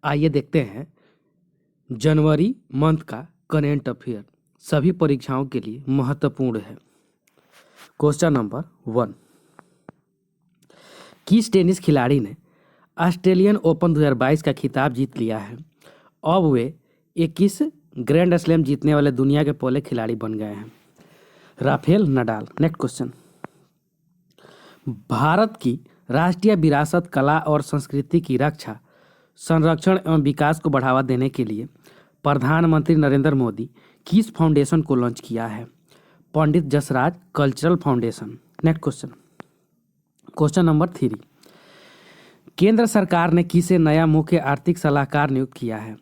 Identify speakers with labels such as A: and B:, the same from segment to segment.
A: आइए देखते हैं जनवरी मंथ का करेंट अफेयर सभी परीक्षाओं के लिए महत्वपूर्ण है। क्वेश्चन नंबर 1, किस टेनिस खिलाड़ी ने ऑस्ट्रेलियन ओपन 2022 का खिताब जीत लिया है? अब वे 21 ग्रैंड स्लैम जीतने वाले दुनिया के पहले खिलाड़ी बन गए हैं। Rafael Nadal. Next question, Bharat की राष्ट्रीय विरासत कला और संस्कृति की रक्षा, संरक्षण एवं विकास को बढ़ावा देने के लिए प्रधानमंत्री नरेंद्र मोदी किस फाउंडेशन को लॉन्च किया है? Pandit Jasraj cultural foundation. Next question, question number 3, केंद्र सरकार ने किसे नया मुख्य आर्थिक सलाहकार नियुक्त किया है?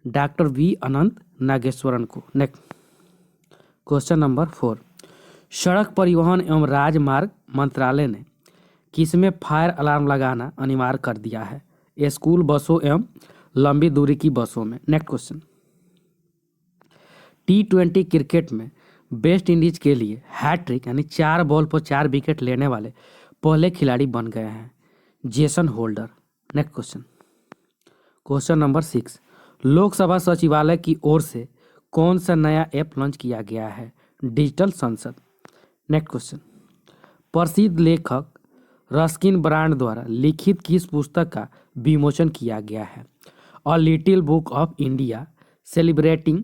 A: डॉक्टर वी अनंत नागेश्वरन को। नेक्स्ट क्वेश्चन नंबर 4, सड़क परिवहन एवं राजमार्ग मंत्रालय ने किसमें फायर अलार्म लगाना अनिवार्य कर दिया है? स्कूल बसों एवं लंबी दूरी की बसों में। नेक्स्ट क्वेश्चन, T20 क्रिकेट में वेस्ट इंडीज के लिए हैट्रिक यानी 4 बॉल पर 4 विकेट लेने वाले पहले खिलाड़ी बन गए हैं Jason holder. Next question, question number 6, Lok Sabha सचिवालय की ओर से कौन सा नया ऐप लॉन्च किया गया है? डिजिटल संसद। नेक्स्ट क्वेश्चन, प्रसिद्ध लेखक रस्किन ब्रांड द्वारा लिखित किस पुस्तक का विमोचन किया गया है? A little book of India celebrating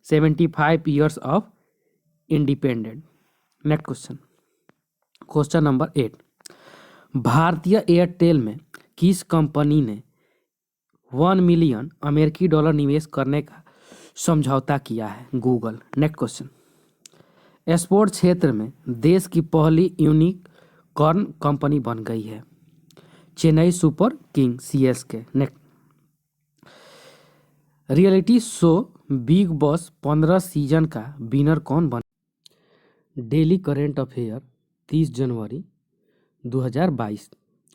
A: 75 years of independent. Next question, question number 8, भारतीय एयरटेल में किस कंपनी ने 1 मिलियन अमेरिकी डॉलर निवेश करने का समझौता किया है? गूगल। नेक्स्ट क्वेश्चन, स्पोर्ट्स क्षेत्र में देश की पहली यूनिकॉर्न कंपनी बन गई है Chennai super king CSK। Next, reality show big boss 15 season का विनर कौन बना? डेली करेंट अफेयर 30 जनवरी 2022।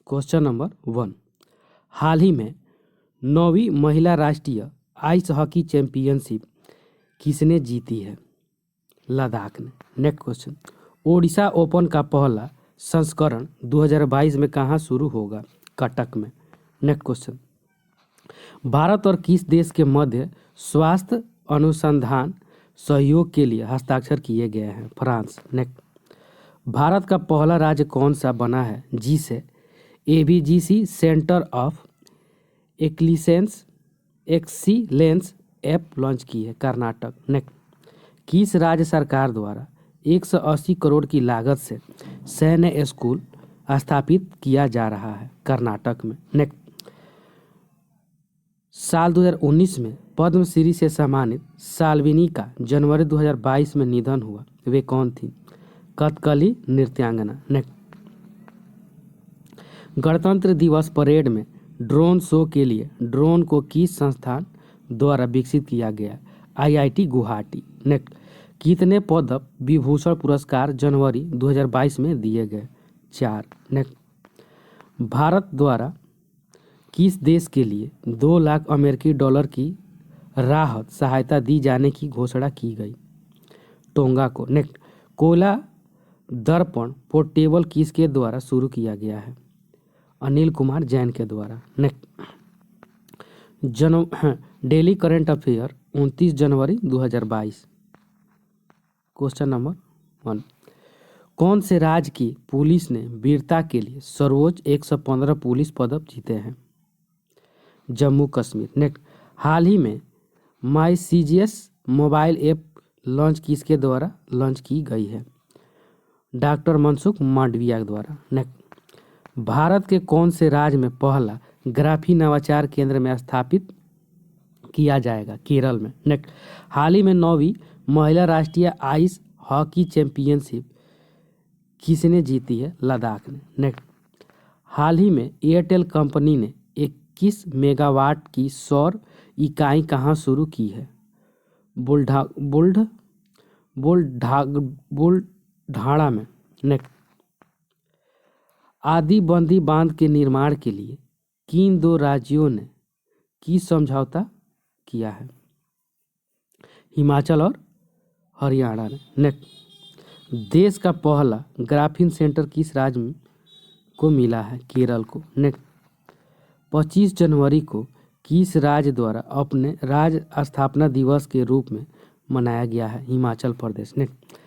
A: क्वेश्चन नंबर 1, हाल ही में 9वीं महिला राष्ट्रीय आइस हॉकी चैंपियनशिप किसने जीती है? लद्दाख ने। नेक्स्ट क्वेश्चन, ओडिशा ओपन का पहला संस्करण 2022 में कहाँ शुरू होगा? कटक में। नेक्स्ट क्वेश्चन, भारत और किस देश के मध्य स्वास्थ्य अनुसंधान सहयोग के लिए हस्ताक्षर किए गए हैं? फ्रांस। नेक्स्ट, भारत का पहला राज्य कौन सा बना है जिसे ABGC centre of excellence app launch की है? कर्नाटक। नेक्स्ट, किस राज्य सरकार द्वारा 180 करोड़ की लागत से सैन्य स्कूल स्थापित किया जा रहा है? कर्नाटक में। नेक्स्ट, साल 2019 में पद्मश्री से सम्मानित शाल्विनी का जनवरी 2022 में निधन हुआ, वे कौन थी? कथकली नृत्यांगना। नेक्स्ट, गणतंत्र दिवस परेड में ड्रोन शो के लिए ड्रोन को किस संस्थान द्वारा विकसित किया गया? IIT गुवाहाटी। नेक्स्ट, कितने पद्म विभूषण पुरस्कार जनवरी 2022 में दिए गए? 4। नेक्स्ट, भारत द्वारा किस देश के लिए 2 लाख अमेरिकी डॉलर की राहत सहायता दी जाने की घोषणा की गई? टोंगा को। नेक्स्ट, कोयला दर्पण पोर्टेबल किसके द्वारा शुरू किया गया है? अनिल कुमार जैन के द्वारा। नेक्स्ट, डेली करेंट अफेयर 29 जनवरी 2022। क्वेश्चन नंबर 1, कौन से राज्य की पुलिस ने वीरता के लिए सर्वोच्च 115 पुलिस पदक जीते हैं? जम्मू कश्मीर। नेक्स्ट, हाल ही में माई CGS मोबाइल ऐप लॉन्च किसके द्वारा लॉन्च की गई है? डॉक्टर मनसुख मांडविया द्वारा। नेक्स्ट, भारत के कौन से राज्य में पहला ग्राफी नवाचार केंद्र में स्थापित किया जाएगा? केरल में। नेक्स्ट, हाल ही में 9वीं महिला राष्ट्रीय आइस हॉकी चैंपियनशिप किसने जीती है? लद्दाख ने। नेक्स्ट, हाल ही में एयरटेल कंपनी ने 21 मेगावाट की सौर इकाई कहाँ शुरू की है? बुल्ढाणा में। नेक्स्ट, आदि बंदी बांध के निर्माण के लिए किन 2 राज्यों ने किस समझौता किया है? हिमाचल और हरियाणा ने। नेक्स्ट, देश का पहला ग्राफीन सेंटर किस राज्य में को मिला है? केरल को। नेक्स्ट, 25 जनवरी को किस राज्य द्वारा अपने राज्य स्थापना दिवस के रूप में मनाया गया है? हिमाचल प्रदेश। नेक्स्ट,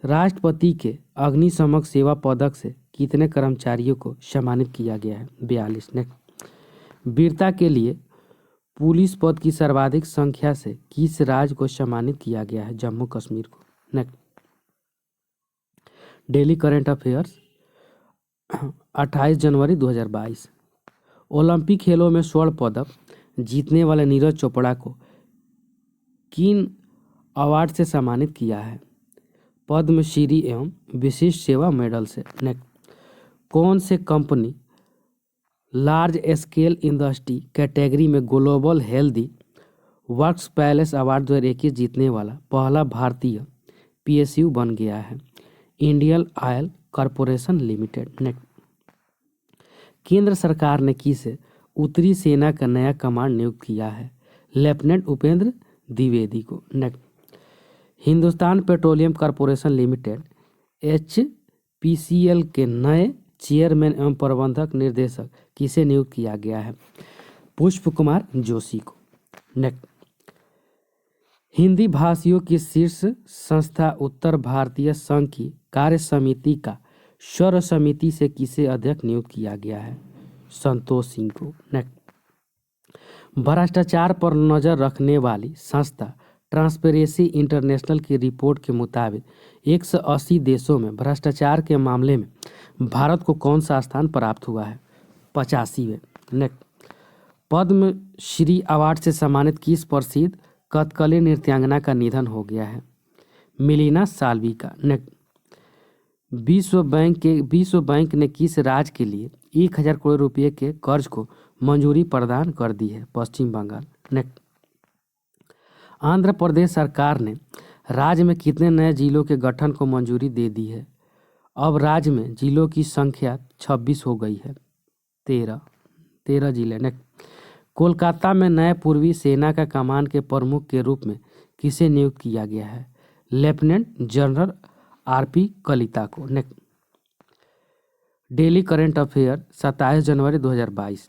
A: राष्ट्रपति के अग्निशमन सेवा पदक से कितने कर्मचारियों को सम्मानित किया गया है? 42। नेक्स्ट, वीरता के लिए पुलिस पद की सर्वाधिक संख्या से किस राज्य को सम्मानित किया गया है? जम्मू कश्मीर को। नेक्स्ट, डेली करंट अफेयर्स 28 जनवरी 2022। ओलंपिक खेलों में स्वर्ण पदक जीतने वाले नीरज चोपड़ा को किन अवार्ड से सम्मानित किया है? पद्मश्री एवं विशिष्ट सेवा मेडल से। नेक्स्ट, कौन से company large scale industry category में global healthy works palace award 2021 जीतने वाला पहला भारतीय पीएसयू बन गया है? Indian oil corporation limited. Next, केंद्र सरकार ने किसे उत्तरी सेना का नया कमांड नियुक्त किया है? लेफ्टिनेंट उपेंद्र द्विवेदी को। Next, Hindustan petroleum corporation limited HPCL के नए चेयरमैन एवं प्रबंधक निर्देशक किसे नियुक्त किया गया है? पुष्प कुमार जोशी को। नेक्स्ट, हिंदी भाषियों की शीर्ष संस्था उत्तर भारतीय संघ की कार्य समिति का सर्व समिति से किसे अध्यक्ष नियुक्त किया गया है? संतोष सिंह को। नेक्स्ट, भ्रष्टाचार पर नजर रखने वाली संस्था ट्रांसपेरेंसी इंटरनेशनल की रिपोर्ट के मुताबिक 180 देशों में भ्रष्टाचार के मामले में भारत को कौन सा स्थान प्राप्त हुआ है? 85वें। नेक्स्ट, पद्म श्री अवार्ड से सम्मानित किस प्रसिद्ध कथकली नृत्यांगना का निधन हो गया है? मिलिना साल्वी का। नेक्स्ट, विश्व बैंक ने किस राज्य के लिए 1000 करोड़ रुपए के कर्ज को मंजूरी प्रदान कर दी है? पश्चिम बंगाल। नेक्स्ट, आंध्र प्रदेश सरकार ने राज्य में कितने नए जिलों के गठन को मंजूरी दे दी है? अब राज्य में जिलों की संख्या 26 हो गई है। 13 जिले। नेक्स्ट, कोलकाता में नए पूर्वी सेना का कमान के प्रमुख के रूप में किसे नियुक्त किया गया है? लेफ्टिनेंट जनरल RP कलिता को। नेक्स्ट, डेली करंट अफेयर 27 जनवरी 2022।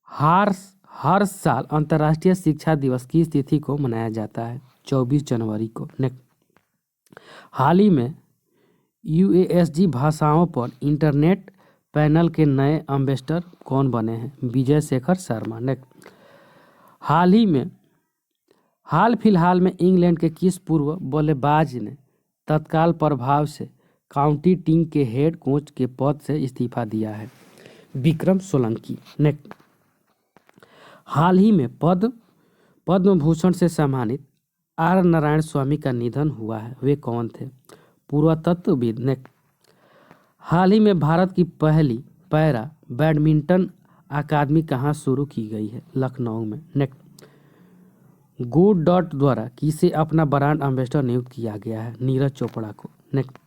A: हर साल अंतर्राष्ट्रीय शिक्षा दिवस किस तिथि को मनाया जाता है? 24 जनवरी को। नेक्स्ट, हाल ही में UASG भाषाओं पर इंटरनेट पैनल के नए एम्बेसडर कौन बने हैं? विजय शेखर शर्मा। नेक्स्ट, हाल फिलहाल में इंग्लैंड के किस पूर्व बल्लेबाज ने तत्काल प्रभाव से काउंटी टीम के हेड कोच के पद से इस्तीफा दिया है? विक्रम सोलंकी। नेक्स्ट, हाल ही में पद्म भूषण से सम्मानित R नारायण स्वामी का निधन हुआ है, वे कौन थे? पुरातत्वविद। नेक्स्ट, हाल ही में भारत की पहली पैरा बैडमिंटन अकादमी कहाँ शुरू की गई है? लखनऊ में। नेक्स्ट, गुड डॉट द्वारा किसे अपना ब्रांड एम्बेसडर नियुक्त किया गया है? नीरज चोपड़ा को। नेक्स्ट,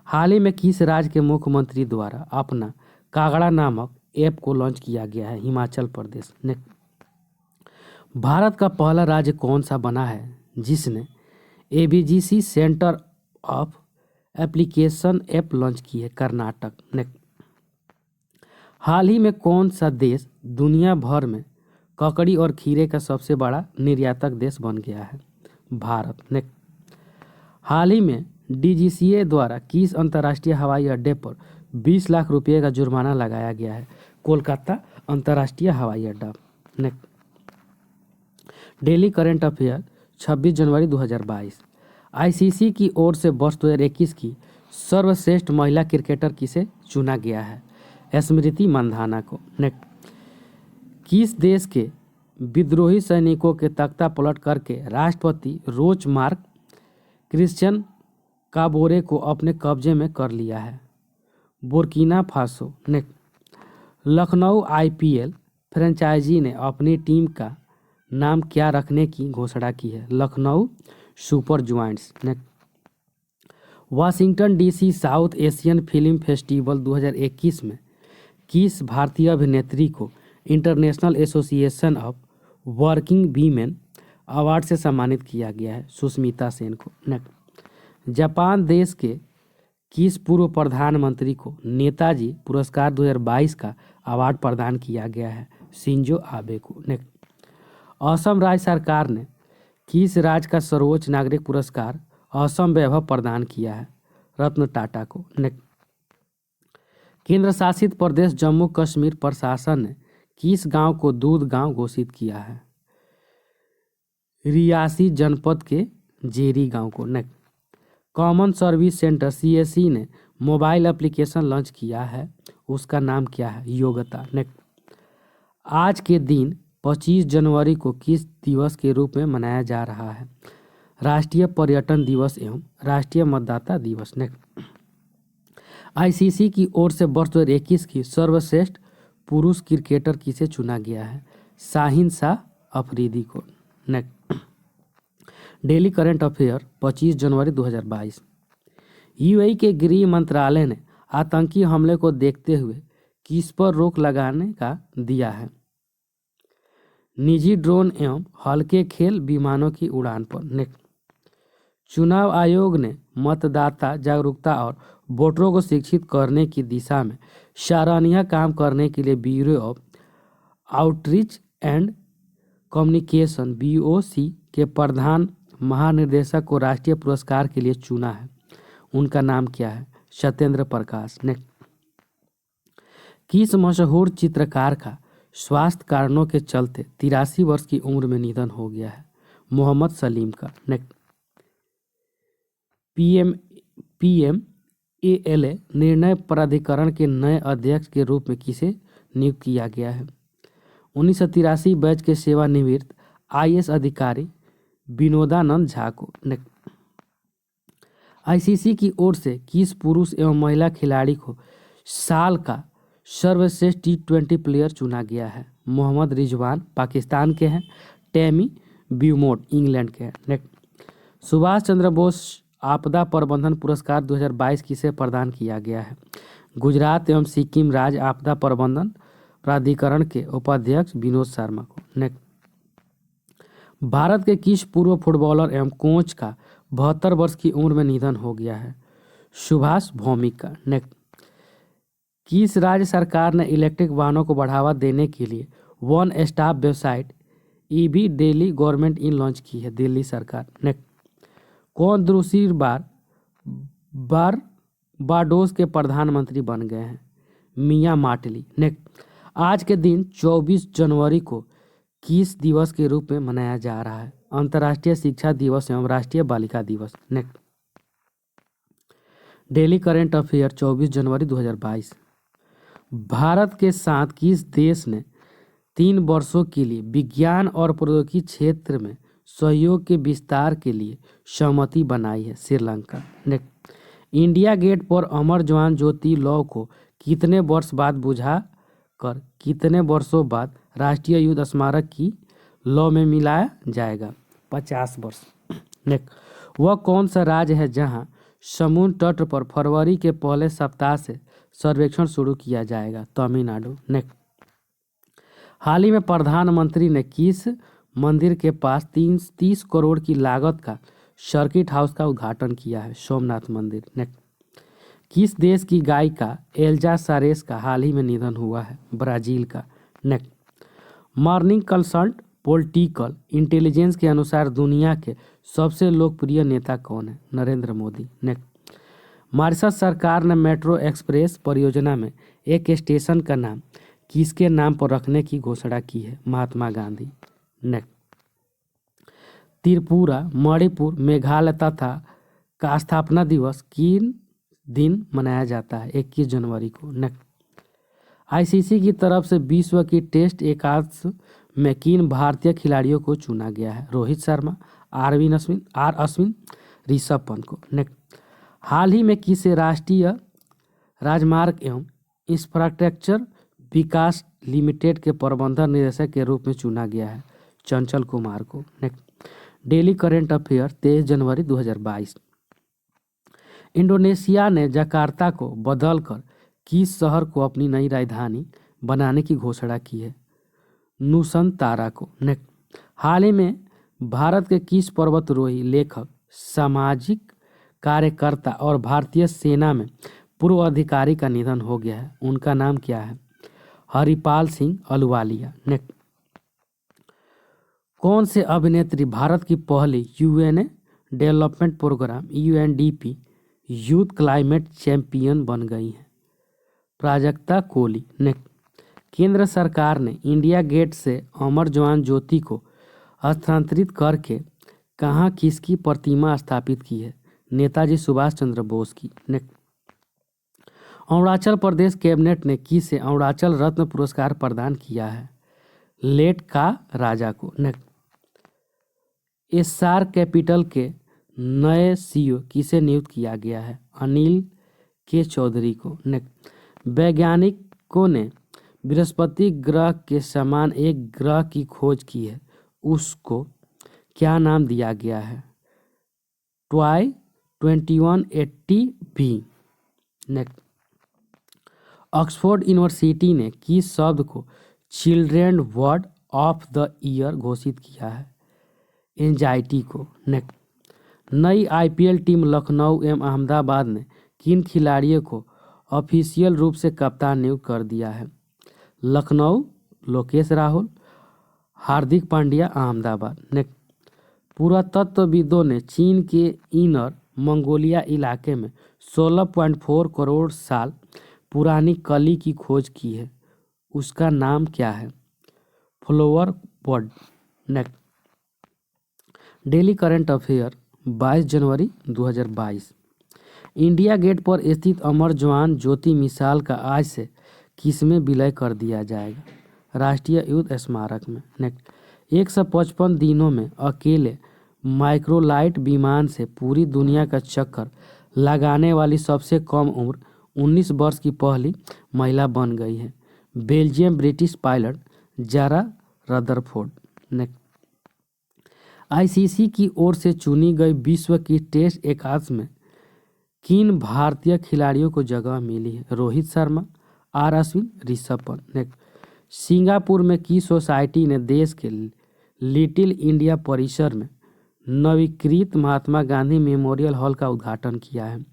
A: हाल ही में किस राज्य के मुख्यमंत्री द्वारा अपना कागड़ा नामक ऐप को लॉन्च किया गया है? हिमाचल प्रदेश। नेक्स्ट, भारत का पहला राज्य कौन सा बना है जिसने ABGC centre of application app launch की है? कर्नाटक। नेक्स्ट, हाल ही में कौन सा देश दुनिया भर में ककड़ी और खीरे का सबसे बड़ा निर्यातक देश बन गया है? भारत। नेक्स्ट, हाल ही में DGCA द्वारा किस अंतर्राष्ट्रीय हवाई अड्डे पर 20 लाख रुपये का जुर्माना लगाया गया है? कोलकाता अंतर्राष्ट्रीय हवाई अड्डा। नेक्स्ट, डेली करंट अफेयर 26 जनवरी 2022। ICC की ओर से वर्ष 2021 की सर्वश्रेष्ठ महिला क्रिकेटर किसे चुना गया है? स्मृति मंधाना को। नेक्स्ट, किस देश के विद्रोही सैनिकों के तख्ता पलट करके राष्ट्रपति रोचमार्क क्रिश्चियन काबोरे को अपने कब्जे में कर लिया है? Burkina Faso. Next, Lucknow IPL franchisee ने अपनी टीम का नाम क्या रखने की घोषणा की है? Lucknow super giants. Next, Washington DC south Asian film festival 2021 में किस भारतीय अभिनेत्री को international association of working women award से सम्मानित किया गया है? सुष्मिता सेन को। नेक्स्ट, जापान देश के किस पूर्व प्रधानमंत्री को नेताजी पुरस्कार 2022 का अवार्ड प्रदान किया गया है? शिंजो आबे को। असम राज्य सरकार ने किस राज्य का सर्वोच्च नागरिक पुरस्कार असम वैभव प्रदान किया है? रत्न टाटा को। केंद्र शासित प्रदेश जम्मू कश्मीर प्रशासन ने किस गांव को दूध गांव घोषित किया है? रियासी जनपद के जेरी गांव को। कॉमन सर्विस सेंटर सीएससी ने मोबाइल एप्लीकेशन लॉन्च किया है, उसका नाम क्या है? योग्यता। आज के दिन 25 जनवरी को किस दिवस के रूप में मनाया जा रहा है? राष्ट्रीय पर्यटन दिवस एवं राष्ट्रीय मतदाता दिवस। आईसीसी की ओर से वर्ष 2021 की सर्वश्रेष्ठ पुरुष क्रिकेटर किसे चुना गया है? शाहीन शाह अफरीदी को। डेली करंट अफेयर 25 जनवरी 2022। यूएई के गृह मंत्रालय ने आतंकी हमले को देखते हुए किस पर रोक लगाने का दिया है? निजी ड्रोन एवं हल्के खेल विमानों की उड़ान पर। चुनाव आयोग ने मतदाता जागरूकता और वोटरों को शिक्षित करने की दिशा में सराहनीय काम करने के लिए bureau of outreach and communication BOC के प्रधान महानिदेशक को राष्ट्रीय पुरस्कार के लिए चुना है, उनका नाम क्या है? सत्येंद्र प्रकाश। किस मशहूर चित्रकार का स्वास्थ्य कारणों के चलते 83 वर्ष की उम्र में निधन हो गया है? मोहम्मद सलीम का। पीएमएएलए निर्णय प्राधिकरण के नए अध्यक्ष के रूप में किसे नियुक्त किया गया है? 1983 बैच के सेवानिवृत्त आईएएस अधिकारी विनोदानंद झा को। आईसीसी की ओर से किस पुरुष एवं महिला खिलाड़ी को साल का सर्वश्रेष्ठ टी20 प्लेयर चुना गया है? मोहम्मद रिजवान पाकिस्तान के हैं, टेमी ब्यूमोट इंग्लैंड के हैं। सुभाष चंद्र बोस आपदा प्रबंधन पुरस्कार 2022 किसे प्रदान किया गया है? गुजरात एवं सिक्किम राज्य आपदा प्रबंधन प्राधिकरण के उपाध्यक्ष विनोद शर्मा को। भारत के किस पूर्व फुटबॉलर एवं कोच का 72 वर्ष की उम्र में निधन हो गया है? सुभाष भौमिक का। किस राज्य सरकार ने इलेक्ट्रिक वाहनों को बढ़ावा देने के लिए one stop website EV Delhi government in launch की है? दिल्ली सरकार। कौन दूसरी बार बारबाडोस के प्रधानमंत्री बन गए हैं? मियां माटली। आज के दिन 24 जनवरी को किस दिवस के रूप में मनाया जा रहा है? अंतर्राष्ट्रीय शिक्षा दिवस एवं राष्ट्रीय बालिका दिवस। डेली करंट अफेयर 24 जनवरी 2022। भारत के साथ किस देश ने 3 वर्षों के लिए विज्ञान और प्रौद्योगिकी क्षेत्र में सहयोग के विस्तार के लिए सहमति बनाई है? श्रीलंका। इंडिया गेट पर अमर जवान ज्योति लौ को कितने वर्ष बाद बुझा कर कितने वर्षों बाद राष्ट्रीय युद्ध स्मारक की लौ में मिलाया जाएगा? 50 वर्ष। वह कौन सा राज्य है जहां समुद्र तट पर फरवरी के पहले सप्ताह से सर्वेक्षण शुरू किया जाएगा? तमिलनाडु। हाल ही में प्रधानमंत्री ने किस मंदिर के पास 30 करोड़ की लागत का सर्किट हाउस का उद्घाटन किया है? सोमनाथ मंदिर। किस देश की गायिका एल्जा सारेस का हाल ही में निधन हुआ है? ब्राजील का। मॉर्निंग कंसल्ट पॉलिटिकल इंटेलिजेंस के अनुसार दुनिया के सबसे लोकप्रिय नेता कौन है? नरेंद्र मोदी। मॉरिशस सरकार ने मेट्रो एक्सप्रेस परियोजना में एक स्टेशन का नाम किसके नाम पर रखने की घोषणा की है? महात्मा गांधी। त्रिपुरा, मणिपुर, मेघालय तथा का स्थापना दिवस किन दिन मनाया जाता है? 21 जनवरी को। आईसीसी की तरफ से विश्व की टेस्ट एकादश में किन भारतीय खिलाड़ियों को चुना गया है? रोहित शर्मा, आर अश्विन, ऋषभ पंत को। हाल ही में किसे राष्ट्रीय राजमार्ग एवं इंफ्रास्ट्रक्चर विकास लिमिटेड के प्रबंधन निदेशक के रूप में चुना गया है? चंचल कुमार को। डेली करंट अफेयर 23 जनवरी 2022। इंडोनेशिया ने जकार्ता को बदलकर किस शहर को अपनी नई राजधानी बनाने की घोषणा की है? नुसंतारा को। हाल ही में भारत के किस पर्वतारोही लेखक सामाजिक कार्यकर्ता और भारतीय सेना में पूर्व अधिकारी का निधन हो गया है। उनका नाम क्या है? हरिपाल सिंह अहलूवालिया। नेक्स्ट, कौन से अभिनेत्री भारत की पहली UN development programme UNDP youth climate champion बन गई हैं? प्राजक्ता कोली। नेक्स्ट, केंद्र सरकार ने इंडिया गेट से अमर जवान ज्योति को स्थानांतरित करके कहाँ किसकी प्रतिमा स्थापित की है? नेताजी सुभाष चंद्र बोस की। नेक्स्ट, अरुणाचल प्रदेश कैबिनेट ने किसे अरुणाचल रत्न पुरस्कार प्रदान किया है? लेट का राजा को। नेक्स्ट, एस्सार कैपिटल के नए सीईओ किसे नियुक्त किया गया है? अनिल के चौधरी को। नेक्स्ट, वैज्ञानिकों ने बृहस्पति ग्रह के समान एक ग्रह की खोज की है, उसको क्या नाम दिया गया है? ट्वाई 2180b। नेक्स्ट, ऑक्सफोर्ड यूनिवर्सिटी ने किस शब्द को children word of the year घोषित किया है? एंजाइटी को। नेक्स्ट, नई आईपीएल टीम लखनऊ एवं अहमदाबाद ने किन खिलाड़ियों को ऑफिशियल रूप से कप्तान नियुक्त कर दिया है? लखनऊ लोकेश राहुल, हार्दिक पांड्या अहमदाबाद। नेक्स्ट, पुरातत्वविदों ने चीन के इनर मंगोलिया इलाके में 16.4 करोड़ साल पुरानी कली की खोज की है, उसका नाम क्या है? Flower bird. Next, daily current affair 22 जनवरी 2022। इंडिया गेट पर स्थित अमर जवान ज्योति मिसाल का आज से किसमें विलय कर दिया जाएगा? राष्ट्रीय युद्ध स्मारक में। नेक्स्ट, 155 दिनों में अकेले माइक्रोलाइट विमान से पूरी दुनिया का चक्कर लगाने वाली सबसे कम उम्र 19 वर्ष की पहली महिला बन गई है, Belgium British pilot Zara Rutherford. Next, ICC की ओर से चुनी गई विश्व की टेस्ट एकादश में किन भारतीय खिलाड़ियों को जगह मिली है? रोहित शर्मा, आर अश्विन, ऋषभ पंत। नेक्स्ट, सिंगापुर में की सोसाइटी ने देश के लिटिल इंडिया परिसर में नवीकृत महात्मा गांधी मेमोरियल हॉल का उद्घाटन किया है?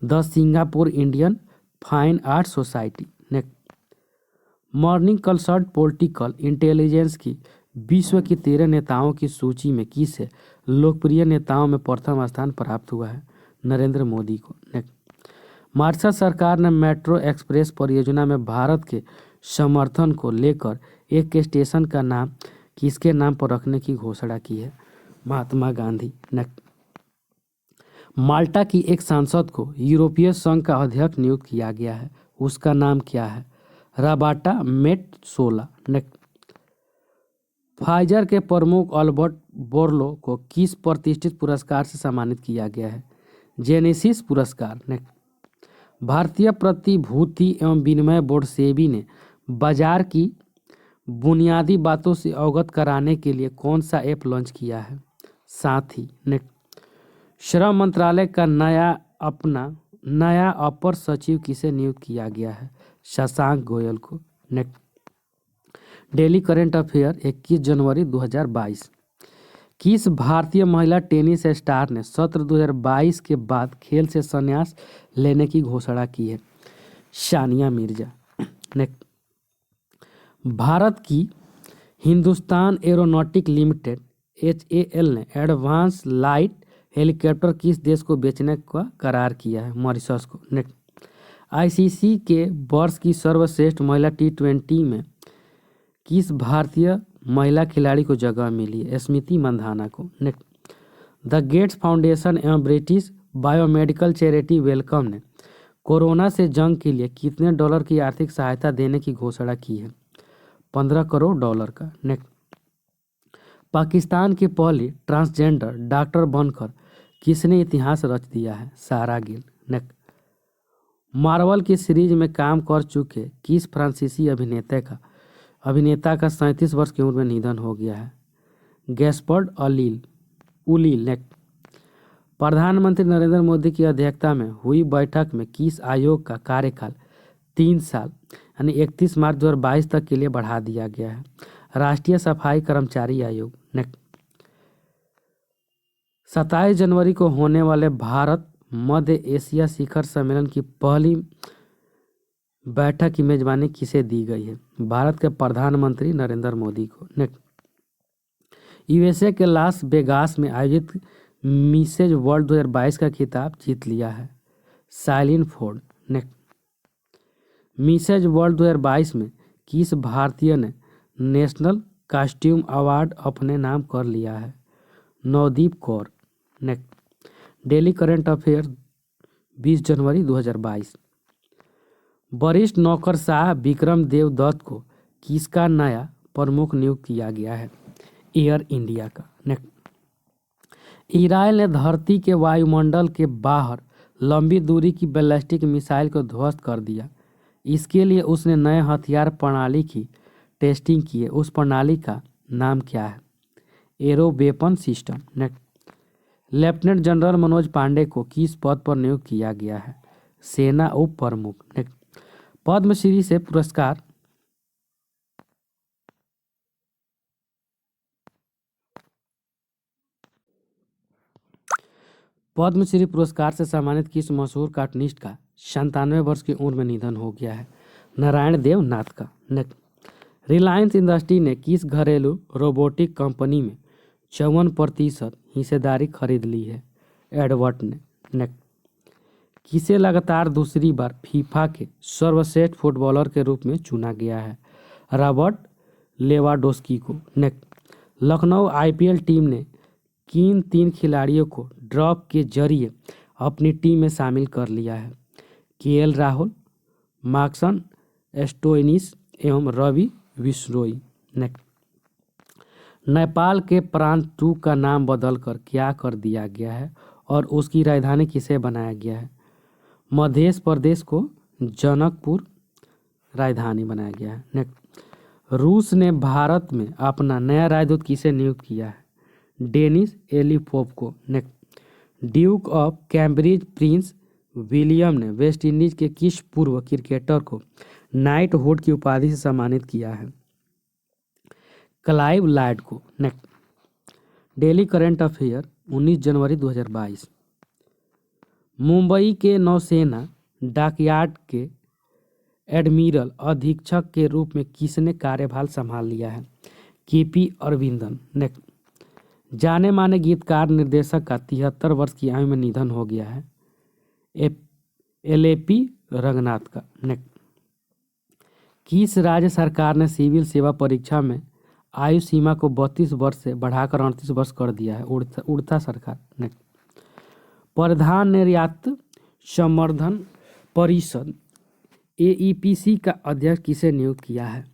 A: The Singapore Indian fine art society. Next, morning consult political intelligence की विश्व की 13 नेताओं की सूची में किसे लोकप्रिय नेताओं में प्रथम स्थान प्राप्त हुआ है? नरेंद्र मोदी को। नेक्स्ट, महाराष्ट्र सरकार ने मेट्रो एक्सप्रेस परियोजना में भारत के समर्थन को लेकर एक स्टेशन का नाम किसके नाम पर रखने की घोषणा की है? महात्मा गांधी। नेक्स्ट, माल्टा की एक सांसद को यूरोपीय संघ का अध्यक्ष नियुक्त किया गया है, उसका नाम क्या है? रबाटा मेटसोला। नेक्स्ट, फाइजर के प्रमुख अल्बर्ट बोर्लो को किस प्रतिष्ठित पुरस्कार से सम्मानित किया गया है? जेनेसिस पुरस्कार। नेक्स्ट, भारतीय प्रतिभूति एवं विनिमय बोर्ड सेबी ने बाजार की बुनियादी बातों से अवगत कराने के लिए कौन सा ऐप लॉन्च किया है? साथी। नेक्स्ट, श्रम मंत्रालय का नया अपर सचिव किसे नियुक्त किया गया है? शशांक गोयल को। नेक्स्ट, डेली करंट अफेयर 21 जनवरी 2022। किस भारतीय महिला टेनिस स्टार ने सत्र 2022 के बाद खेल से संन्यास लेने की घोषणा की है? सानिया मिर्जा। नेक्स्ट, भारत की हिंदुस्तान एरोनॉटिक लिमिटेड HAL ने एडवांस लाइट हेलीकॉप्टर किस देश को बेचने का करार किया है? मॉरिशस को। नेक्स्ट, आईसीसी के वर्ष की सर्वश्रेष्ठ महिला T20 में किस भारतीय महिला खिलाड़ी को जगह मिली है? स्मृति मंधाना को। नेक्स्ट, द गेट्स फाउंडेशन एवं ब्रिटिश बायोमेडिकल चैरिटी वेलकम ने कोरोना से जंग के लिए कितने डॉलर की आर्थिक सहायता देने की घोषणा की है? 15 करोड़ डॉलर का। नेक्स्ट, पाकिस्तान की पहली ट्रांसजेंडर डॉक्टर बनकर किसने इतिहास रच दिया है? सारा गिल। नेक्स्ट, मार्वल की सीरीज में काम कर चुके किस फ्रांसीसी अभिनेता का 37 वर्ष की उम्र में निधन हो गया है? गैस्पर्ड उलील। नेक्स्ट, प्रधानमंत्री नरेंद्र मोदी की अध्यक्षता में हुई बैठक में किस आयोग का कार्यकाल 3 साल यानी 31 मार्च 2022 तक के लिए बढ़ा दिया गया है? राष्ट्रीय सफाई कर्मचारी आयोग। नेक्स्ट, 27 जनवरी को होने वाले भारत मध्य एशिया शिखर सम्मेलन की पहली बैठक की मेजबानी किसे दी गई है? भारत के प्रधानमंत्री नरेंद्र मोदी को। नेक्स्ट, यूएसए के लास वेगास में आयोजित मिसेज वर्ल्ड 2022 का खिताब जीत लिया है साइलिन फोर्ड। नेक्स्ट, मिसेज वर्ल्ड 2022 में किस भारतीय ने नेशनल कॉस्ट्यूम अवार्ड अपने नाम कर लिया है? Navdeep Kaur. Next, daily current affair 20 जनवरी 2022। वरिष्ठ नौकरशाह विक्रम देव दत्त को किसका नया प्रमुख नियुक्त किया गया है? एयर इंडिया का। नेक्स्ट, इजराइल ने धरती के वायुमंडल के बाहर लंबी दूरी की बैलिस्टिक मिसाइल को ध्वस्त कर दिया। इसके लिए उसने नए हथियार प्रणाली की टेस्टिंग की है। उस प्रणाली का नाम क्या है? Arrow weapon system. Next, lieutenant general Manoj Pande को किस पद पर नियुक्त किया गया है? सेना उप प्रमुख। नेक्स्ट, पद्मश्री से पुरस्कार पद्मश्री पुरस्कार से सम्मानित किस मशहूर कार्टूनिस्ट का 97 वर्ष की उम्र में निधन हो गया है? नारायण देव नाथ का। नेक्स्ट, रिलायंस इंडस्ट्री ने किस घरेलू रोबोटिक कंपनी में 54% हिस्सेदारी खरीद ली है? एडवर्ट ने। नेक्स्ट, किसे लगातार दूसरी बार फीफा के सर्वश्रेष्ठ फुटबॉलर के रूप में चुना गया है? रॉबर्ट लेवाडोस्की को। नेक्स्ट, लखनऊ आईपीएल टीम ने किन 3 खिलाड़ियों को ड्रॉप के जरिए अपनी टीम में शामिल कर लिया है? केएल राहुल, मार्कसन स्टोइनिस एवं रवि बिश्नोई। नेक्स्ट, नेपाल के प्रांतु का नाम बदलकर क्या कर दिया गया है और उसकी राजधानी किसे बनाया गया है? मध्य प्रदेश को जनकपुर राजधानी बनाया गया है। नेक्स्ट, रूस ने भारत में अपना नया राजदूत किसे नियुक्त किया है? डेनिस एलिफोव को। Next, Duke of Cambridge Prince William ने वेस्टइंडीज के किस पूर्व क्रिकेटर को नाइटहुड की उपाधि से सम्मानित किया है? क्लाइव लॉयड को। नेक्स्ट, डेली करंट अफेयर 19 जनवरी 2022। मुंबई के नौसेना डॉकयार्ड के एडमिरल अधीक्षक के रूप में किसने कार्यभार संभाल लिया है? केपी अरविंदन। नेक्स्ट, जाने माने गीतकार निर्देशक का 73 वर्ष की आयु में निधन हो गया है? एलएपी रंगनाथ का। नेक्स्ट, किस राज्य सरकार ने सिविल सेवा परीक्षा में आयु सीमा को 32 वर्ष से बढ़ाकर 38 वर्ष कर दिया है? उड़ीसा सरकार। नेक्स्ट, प्रधान निर्यात संवर्धन परिषद एईपीसी का अध्यक्ष किसे नियुक्त किया है?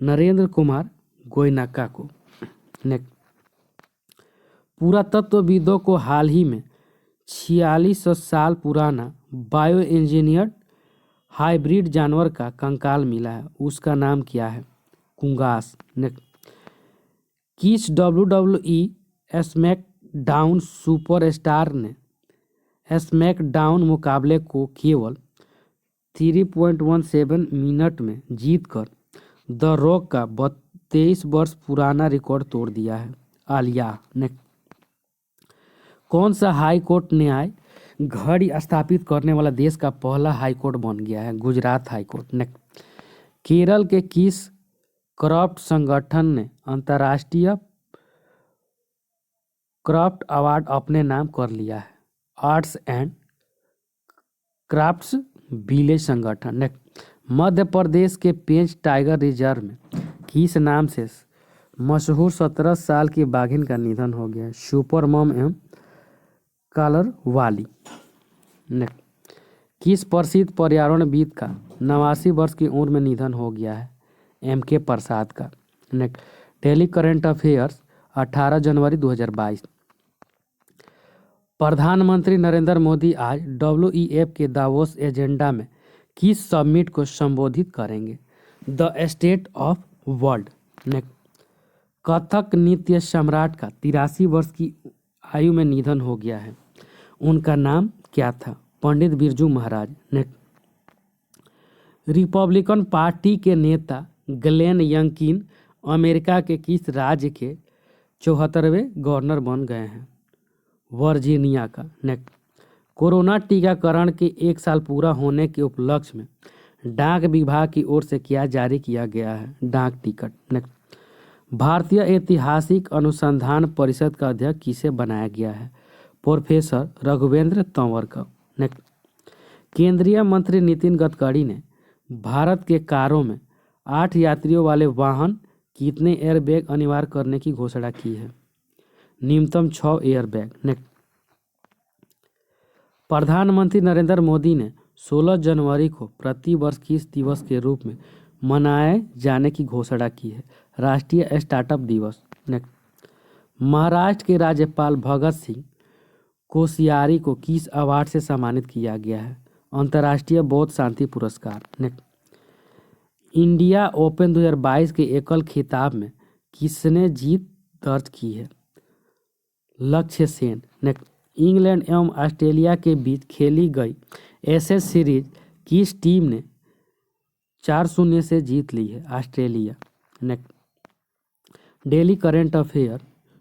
A: नरेंद्र कुमार गोयनका को। नेक्स्ट, पुरातत्वविदों को हाल ही में 4600 साल पुराना बायो इंजीनियर्ड हाइब्रिड जानवर का कंकाल मिला है। उसका नाम क्या है? कुंगास। नेक्स्ट, किस WWE स्मैकडाउन सुपरस्टार ने स्मैकडाउन मुकाबले को केवल 3.17 मिनट में जीतकर द रॉक का 23 वर्ष पुराना रिकॉर्ड तोड़ दिया है? आलिया। नेक्स्ट, कौन सा हाई कोर्ट न्याय घड़ी स्थापित करने वाला देश का पहला हाई कोर्ट बन गया है? Gujarat high court. Next, Kerala के किस क्राफ्ट संगठन ने अंतर्राष्ट्रीय क्राफ्ट अवार्ड अपने नाम कर लिया है? आर्ट्स एंड क्राफ्ट्स विलेज संगठन। नेक्स्ट, मध्य प्रदेश के पेंच टाइगर रिजर्व में किस नाम से मशहूर 17 साल की बाघिन का निधन हो गया है? सुपर मॉम एवं कॉलर वाली। नेक्स्ट, किस प्रसिद्ध पर्यावरणविद का 89 वर्ष की उम्र में निधन हो गया है? एमके प्रसाद का। नेक्स्ट, डेली करंट अफेयर्स 18 जनवरी 2022। प्रधानमंत्री नरेंद्र मोदी आज डब्ल्यूईएफ के दावोस एजेंडा में किस समिट को संबोधित करेंगे? The state of world. Next, Kathak नृत्य सम्राट का 83 वर्ष की आयु में निधन हो गया है। उनका नाम क्या था? Pandit Birju Maharaj. Next, Republican party के नेता ग्लेन यंकिन अमेरिका के किस राज्य के 74वें गवर्नर बन गए हैं? वर्जीनिया का। नेक्स्ट, कोरोना टीकाकरण के 1 साल पूरा होने के उपलक्ष्य में डाक विभाग की ओर से क्या जारी किया गया है? डाक टिकट। नेक्स्ट, भारतीय ऐतिहासिक अनुसंधान परिषद का अध्यक्ष किसे बनाया गया है? प्रोफेसर रघुवेंद्र तंवर का। नेक्स्ट, केंद्रीय मंत्री नितिन गडकरी ने भारत के कारों में 8 यात्रियों वाले वाहन कितने एयरबैग अनिवार्य करने की घोषणा की है? न्यूनतम 6 एयरबैग। नेक्स्ट, प्रधानमंत्री नरेंद्र मोदी ने 16 जनवरी को प्रतिवर्ष किस दिवस के रूप में मनाए जाने की घोषणा की है? राष्ट्रीय स्टार्टअप दिवस। नेक्स्ट, महाराष्ट्र के राज्यपाल भगत सिंह कोश्यारी को किस अवार्ड से सम्मानित किया गया है? अंतर्राष्ट्रीय बौद्ध शांति पुरस्कार। नेक्स्ट, इंडिया ओपन 2022 के एकल खिताब में किसने जीत दर्ज की है? लक्ष्य सेन। नेक्स्ट, इंग्लैंड एवं ऑस्ट्रेलिया के बीच खेली गई एशेज सीरीज किस टीम ने 4-0 से जीत ली है? Australia. Next, daily current affair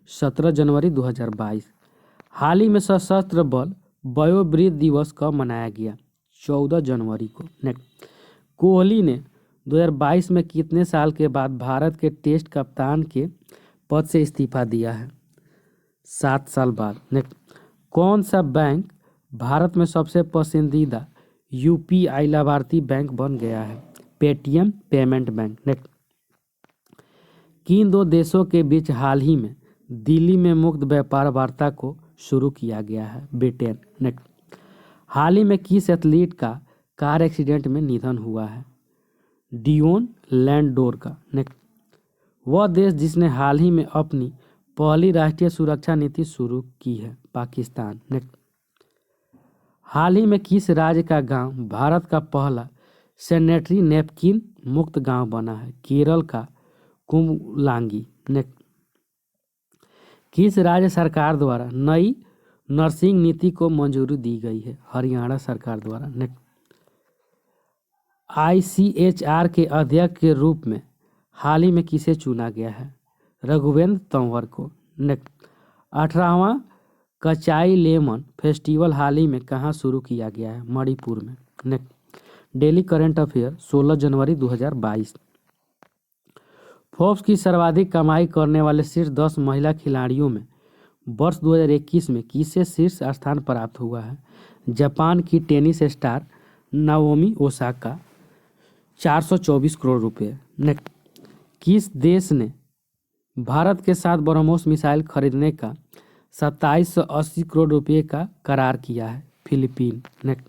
A: 17 जनवरी 2022। हाल ही में सशस्त्र बल वयोवृद्ध दिवस कब मनाया गया? 14 जनवरी को। नेक्स्ट, कोहली ने 2022 में कितने साल के बाद भारत के टेस्ट कप्तान के पद से इस्तीफा दिया है? 7 साल बाद। नेक्स्ट, कौन सा बैंक भारत में सबसे पसंदीदा यूपीआई लाभार्थी बैंक बन गया है? Paytm payment bank. नेक्स्ट, किन 2 देशों के बीच हाल ही में दिल्ली में मुक्त व्यापार वार्ता को शुरू किया गया है? ब्रिटेन। नेक्स्ट, हाल ही में किस एथलीट का कार एक्सीडेंट में निधन हुआ है? डियोन लैंडोर का। नेक्स्ट, वह देश जिसने हाल ही में अपनी पहली राष्ट्रीय सुरक्षा नीति शुरू की है? पाकिस्तान। नेक्स्ट, हाल ही में किस राज्य का गांव भारत का पहला सैनिटरी नैपकिन मुक्त गांव बना है? केरल का कुमलांगी। नेक्स्ट, किस राज्य सरकार द्वारा नई नर्सिंग नीति को मंजूरी दी गई है? हरियाणा सरकार द्वारा। नेक्स्ट, आईसीएचआर के अध्यक्ष के रूप में हाल ही में किसे चुना गया है? रघुवेंद्र तंवर को। नेक्स्ट, 18वां कचाई लेमन फेस्टिवल हाल ही में कहाँ शुरू किया गया है? मणिपुर में। नेक्स्ट, डेली करंट अफेयर 16 जनवरी 2022। फोर्ब्स की सर्वाधिक कमाई करने वाले शीर्ष 10 महिला खिलाड़ियों में वर्ष 2021 में किसे शीर्ष स्थान प्राप्त हुआ है? जापान की tennis star Naomi Osaka 424 crore रुपए। नेक्स्ट, किस देश ने भारत के साथ ब्रह्मोस मिसाइल खरीदने का 2780 करोड़ रुपए का करार किया है? फिलीपीन। नेक्स्ट,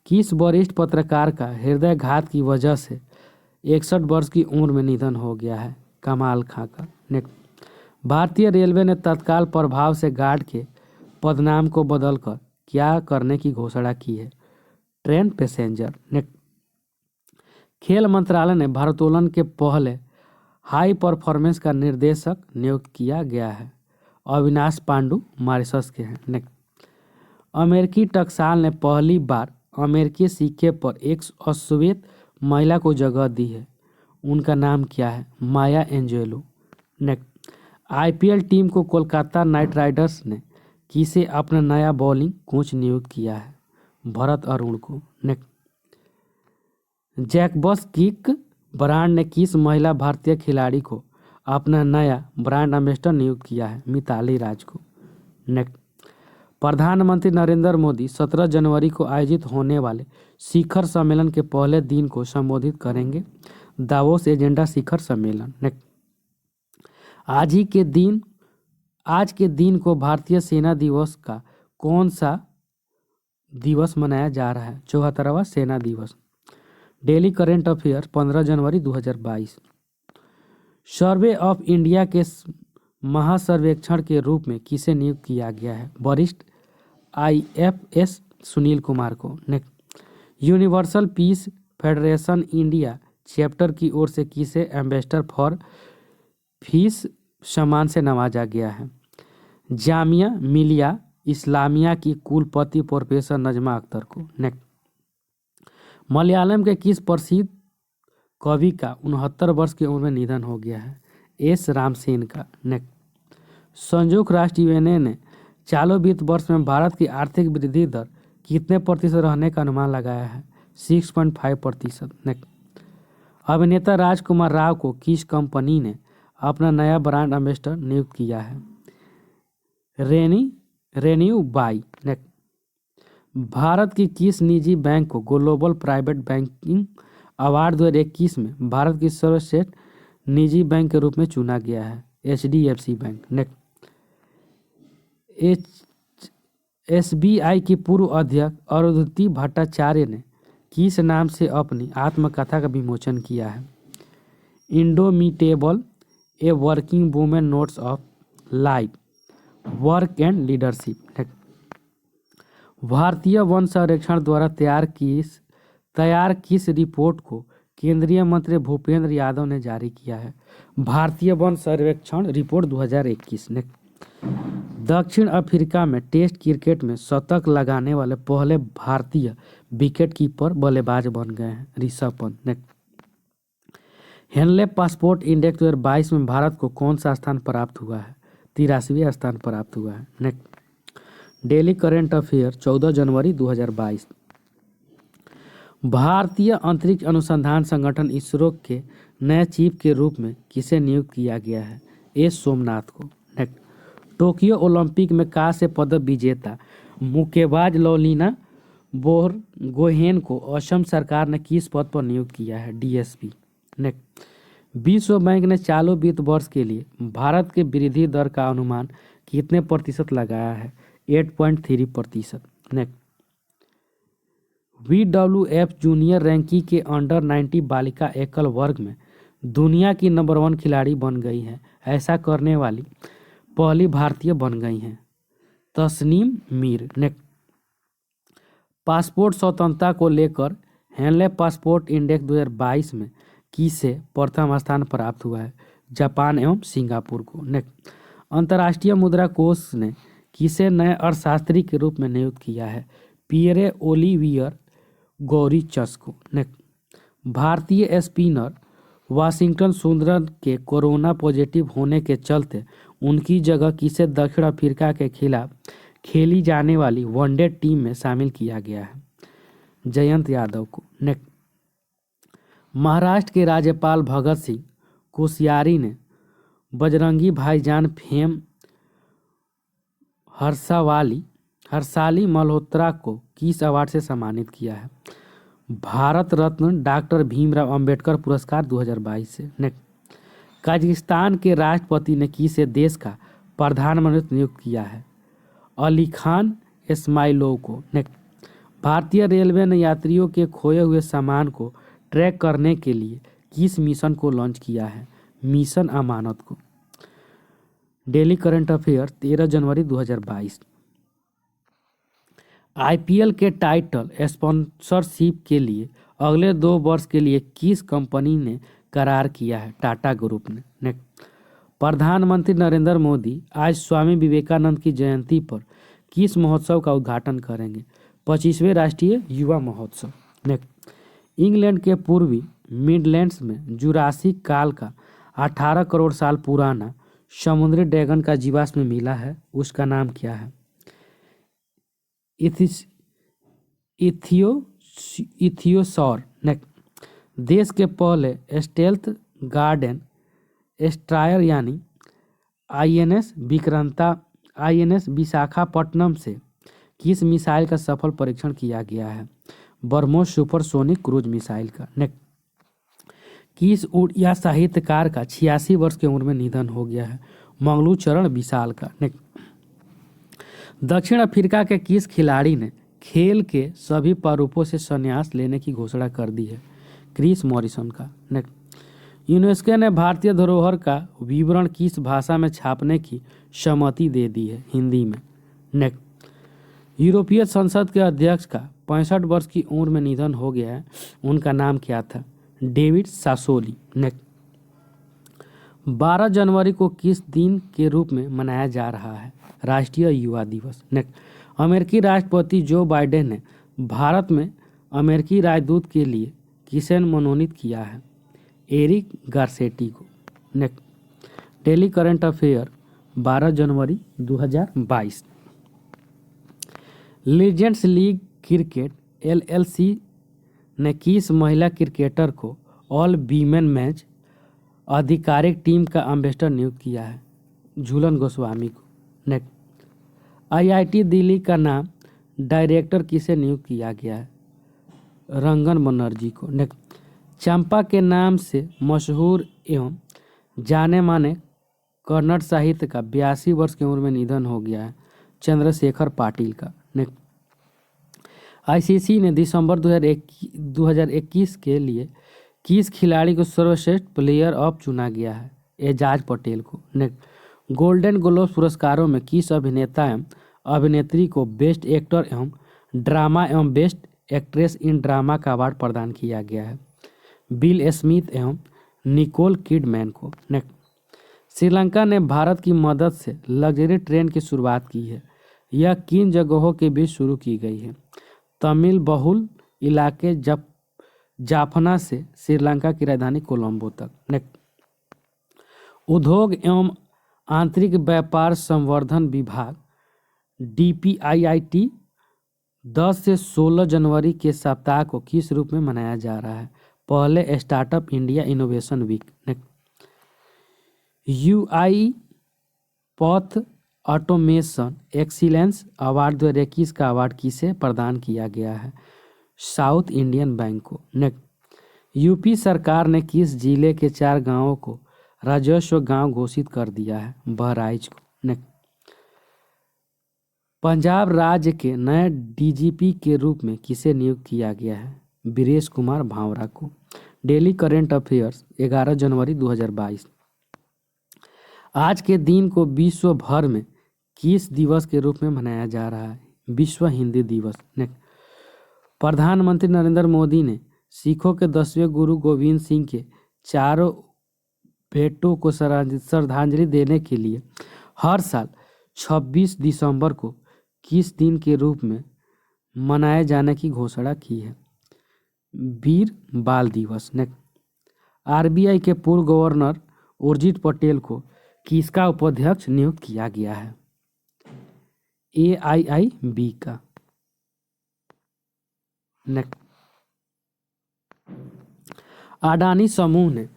A: किस वरिष्ठ पत्रकार का हृदयघात की वजह से 61 वर्ष की उम्र में निधन हो गया है? कमाल खां का। नेक्स्ट, भारतीय रेलवे ने तत्काल प्रभाव से गार्ड के पदनाम को बदलकर क्या करने की घोषणा की है? Train passenger. नेक्स्ट, खेल मंत्रालय ने भारोत्तोलन के पहले हाई परफॉर्मेंस का निर्देशक नियुक्त किया गया है? अविनाश पांडु मॉरिशस के हैं। नेक्स्ट, अमेरिकी टकसाल ने पहली बार अमेरिकी सिक्के पर एक अश्वेत महिला को जगह दी है, उनका नाम क्या है? माया एंजेलो। नेक्स्ट, आईपीएल टीम को कोलकाता नाइट राइडर्स ने किसे अपना नया बॉलिंग कोच नियुक्त किया है? भरत अरुण को। नेक्स्ट, जैकबस किक ब्रांड ने किस महिला भारतीय खिलाड़ी को अपना नया ब्रांड एम्बेसडर नियुक्त किया है? मिताली राज को। नेक्स्ट, प्रधानमंत्री नरेंद्र मोदी 17 जनवरी को आयोजित होने वाले शिखर सम्मेलन के पहले दिन को संबोधित करेंगे? दावोस एजेंडा शिखर सम्मेलन। नेक्स्ट, आज के दिन को भारतीय सेना दिवस का कौन सा दिवस मनाया जा रहा है? 74वां सेना दिवस। Daily current affair 15 January 2022। Survey of India के महासर्वेक्षण के रूप में किसे नियुक्त किया गया है? वरिष्ठ आईएफएस सुनील कुमार को। Next, universal peace federation India chapter की ओर से किसे एम्बेसडर फॉर पीस सम्मान से नवाजा गया है? जामिया मिलिया इस्लामिया की कुलपति प्रोफेसर नजमा अख्तर को। नेक्स्ट, मलयालम के किस प्रसिद्ध कवि का 69 वर्ष की उम्र में निधन हो गया है? एस रामसेन का। नेक्स्ट, संयुक्त राष्ट्र यूएनए ने चालू वित्त वर्ष में भारत की आर्थिक वृद्धि दर कितने प्रतिशत रहने का अनुमान लगाया है? 6.5%। नेक्स्ट, अभिनेता राजकुमार राव को किस कंपनी ने अपना नया ब्रांड एम्बेसडर नियुक्त किया है? Renew by. नेक्स्ट, भारत की किस निजी बैंक को ग्लोबल प्राइवेट बैंकिंग अवार्ड 2021 में भारत की सर्वश्रेष्ठ निजी बैंक के रूप में चुना गया है? HDFC bank. नेक्स्ट, SBI की पूर्व अध्यक्ष अरुंधति भट्टाचार्य ने किस नाम से अपनी आत्मकथा का विमोचन किया है? Indomitable, a working women notes of life, work and leadership. भारतीय वन संरक्षण द्वारा तैयार किस रिपोर्ट को केंद्रीय मंत्री भूपेंद्र यादव ने जारी किया है? भारतीय वन सर्वेक्षण रिपोर्ट 2021। ने दक्षिण अफ्रीका में टेस्ट क्रिकेट में शतक लगाने वाले पहले भारतीय विकेटकीपर बल्लेबाज बन गए हैं Rishabh Pant. Henley passport index 2022 में भारत को कौन सा स्थान प्राप्त हुआ है? 83वां स्थान प्राप्त हुआ है। नेक्स्ट, डेली करंट अफेयर 14 जनवरी 2022। भारतीय अंतरिक्ष अनुसंधान संगठन इसरो के नए चीफ के रूप में किसे नियुक्त किया गया है? एस सोमनाथ को। नेक्स्ट, टोक्यो ओलंपिक में कांस्य पदक विजेता मुक्केबाज लवलीना बोरगोहेन को असम सरकार ने किस पद पर नियुक्त किया है? DSP। नेक्स्ट, विश्व बैंक ने चालू वित्त वर्ष के लिए भारत के वृद्धि दर का अनुमान कितने प्रतिशत लगाया है? 8.3%। नेक्स्ट, WWF जूनियर रैंकिंग के अंडर 90 बालिका एकल वर्ग में दुनिया की नंबर 1 खिलाड़ी बन गई है। ऐसा करने वाली पहली भारतीय बन गई हैं तस्नीम मीर। नेक्स्ट, पासपोर्ट स्वतंत्रता को लेकर हेनले पासपोर्ट इंडेक्स 2022 में किसे प्रथम स्थान प्राप्त हुआ है? जापान एवं सिंगापुर को। नेक्स्ट, अंतर्राष्ट्रीय मुद्रा कोष ने किसे नए अर्थशास्त्री के रूप में नियुक्त किया है? पियरे ओलिवियर गौरीचस को। नेक्स्ट, भारतीय स्पिनर वाशिंगटन सुंदरन के कोरोना पॉजिटिव होने के चलते उनकी जगह किसे दक्षिण अफ्रीका के खिलाफ खेली जाने वाली वनडे टीम में शामिल किया गया है? जयंत यादव को। नेक्स्ट, महाराष्ट्र के राज्यपाल भगत सिंह कोश्यारी ने बजरंगी भाईजान फेम हर्षाली मल्होत्रा को किस अवार्ड से सम्मानित किया है? भारत रत्न डॉक्टर भीमराव अंबेडकर पुरस्कार 2022 से। नेक्स्ट, कजाकिस्तान के राष्ट्रपति ने किसे देश का प्रधानमंत्री नियुक्त किया है? अली खान इस्माइलोव को। नेक्स्ट, भारतीय रेलवे ने यात्रियों के खोए हुए सामान को ट्रैक करने के लिए किस मिशन को लॉन्च किया है? मिशन अमानत को। डेली करंट अफेयर 13 जनवरी 2022। IPL के टाइटल स्पॉन्सरशिप के लिए अगले 2 वर्ष के लिए किस कंपनी ने करार किया है? टाटा ग्रुप ने। नेक्स्ट, प्रधानमंत्री नरेंद्र मोदी आज स्वामी विवेकानंद की जयंती पर किस महोत्सव का उद्घाटन करेंगे? 25वें राष्ट्रीय युवा महोत्सव। नेक्स्ट, इंग्लैंड के पूर्वी मिडलैंड्स में जुरासिक काल का 18 करोड़ साल पुराना समुद्री ड्रैगन का जीवाश्म मिला है। उसका नाम क्या है? इथियोसॉर। नेक्स्ट, देश के पहले स्टेल्थ गार्डन स्ट्रायर यानी INS विशाखापट्टनम से किस मिसाइल का सफल परीक्षण किया गया है? ब्रह्मोस सुपरसोनिक क्रूज मिसाइल का। नेक्स्ट, किस उड़िया साहित्यकार का 86 वर्ष की उम्र में निधन हो गया है? मंगलू चरण विशाल का। नेक्स्ट, दक्षिण अफ्रीका के किस खिलाड़ी ने खेल के सभी प्रारूपों से संन्यास लेने की घोषणा कर दी है? क्रिस मॉरिसन का। नेक्स्ट, यूनेस्को ने भारतीय धरोहर का विवरण किस भाषा में छापने की सहमति दे दी है? हिंदी में। नेक्स्ट, यूरोपीय संसद के अध्यक्ष का 65 वर्ष की उम्र में निधन हो गया है। उनका नाम क्या था? डेविड सासोली। नेक्स्ट, 12 जनवरी को किस दिन के रूप में मनाया जा रहा है? राष्ट्रीय युवा दिवस। नेक्स्ट, अमेरिकी राष्ट्रपति जो बाइडेन ने भारत में अमेरिकी राजदूत के लिए किसे मनोनीत किया है? एरिक गारसेटी को। नेक्स्ट, डेली करंट अफेयर 12 जनवरी 2022। लीजेंड्स लीग क्रिकेट LLC ने किस महिला क्रिकेटर को ऑल वीमेन मैच आधिकारिक टीम का एम्बेसडर नियुक्त किया है? झूलन गोस्वामी को। नेक्स्ट, IIT दिल्ली का नाम डायरेक्टर किसे नियुक्त किया गया है? रंगन बनर्जी को। नेक्स्ट, चंपा के नाम से मशहूर एवं जाने माने कन्नड़ साहित्य का 82 वर्ष की उम्र में निधन हो गया है, चंद्रशेखर पाटिल का। नेक्स्ट, ICC ने दिसंबर 2021 के लिए किस खिलाड़ी को सर्वश्रेष्ठ प्लेयर ऑफ चुना गया है? एजाज पटेल को। नेक्स्ट, गोल्डन ग्लोब पुरस्कारों में किस अभिनेता एवं अभिनेत्री को बेस्ट एक्टर एवं ड्रामा एवं बेस्ट एक्ट्रेस इन ड्रामा का अवार्ड प्रदान किया गया है? बिल स्मिथ एवं निकोल किडमैन को। नेक्स्ट, श्रीलंका ने भारत की मदद से लग्जरी ट्रेन की शुरुआत की है। यह किन जगहों के बीच शुरू की गई है? तमिल बहुल इलाके जाफना से श्रीलंका की राजधानी कोलंबो तक। नेक्स्ट, उद्योग एवं आंतरिक व्यापार संवर्धन विभाग DPIIT 10 से 16 जनवरी के सप्ताह को किस रूप में मनाया जा रहा है? पहले startup India innovation week. UI Path automation excellence award 2021 का अवार्ड किसे प्रदान किया गया है? साउथ इंडियन बैंक को। नेक्स्ट, यूपी सरकार ने किस जिले के 4 गांवों को राजस्व गांव घोषित कर दिया है? बहराइच को। नेक्स्ट, पंजाब राज्य के नए DGP के रूप में किसे नियुक्त किया गया है? बीरेश कुमार भावरा को। डेली करंट अफेयर्स 11 जनवरी 2022। आज के दिन को विश्व भर में किस दिवस के रूप में मनाया जा रहा है? विश्व हिंदी दिवस। नेक्स्ट, प्रधानमंत्री नरेंद्र मोदी ने सिखों के 10वें गुरु गोविंद सिंह के 4 बेटों को श्रद्धांजलि देने के लिए हर साल 26 दिसंबर को किस दिन के रूप में मनाए जाने की घोषणा की है? वीर बाल दिवस। नेक्स्ट, RBI के पूर्व गवर्नर उर्जित पटेल को किसका उपाध्यक्ष नियुक्त किया गया है? AIIB का। नेक्स्ट, अडानी समूह ने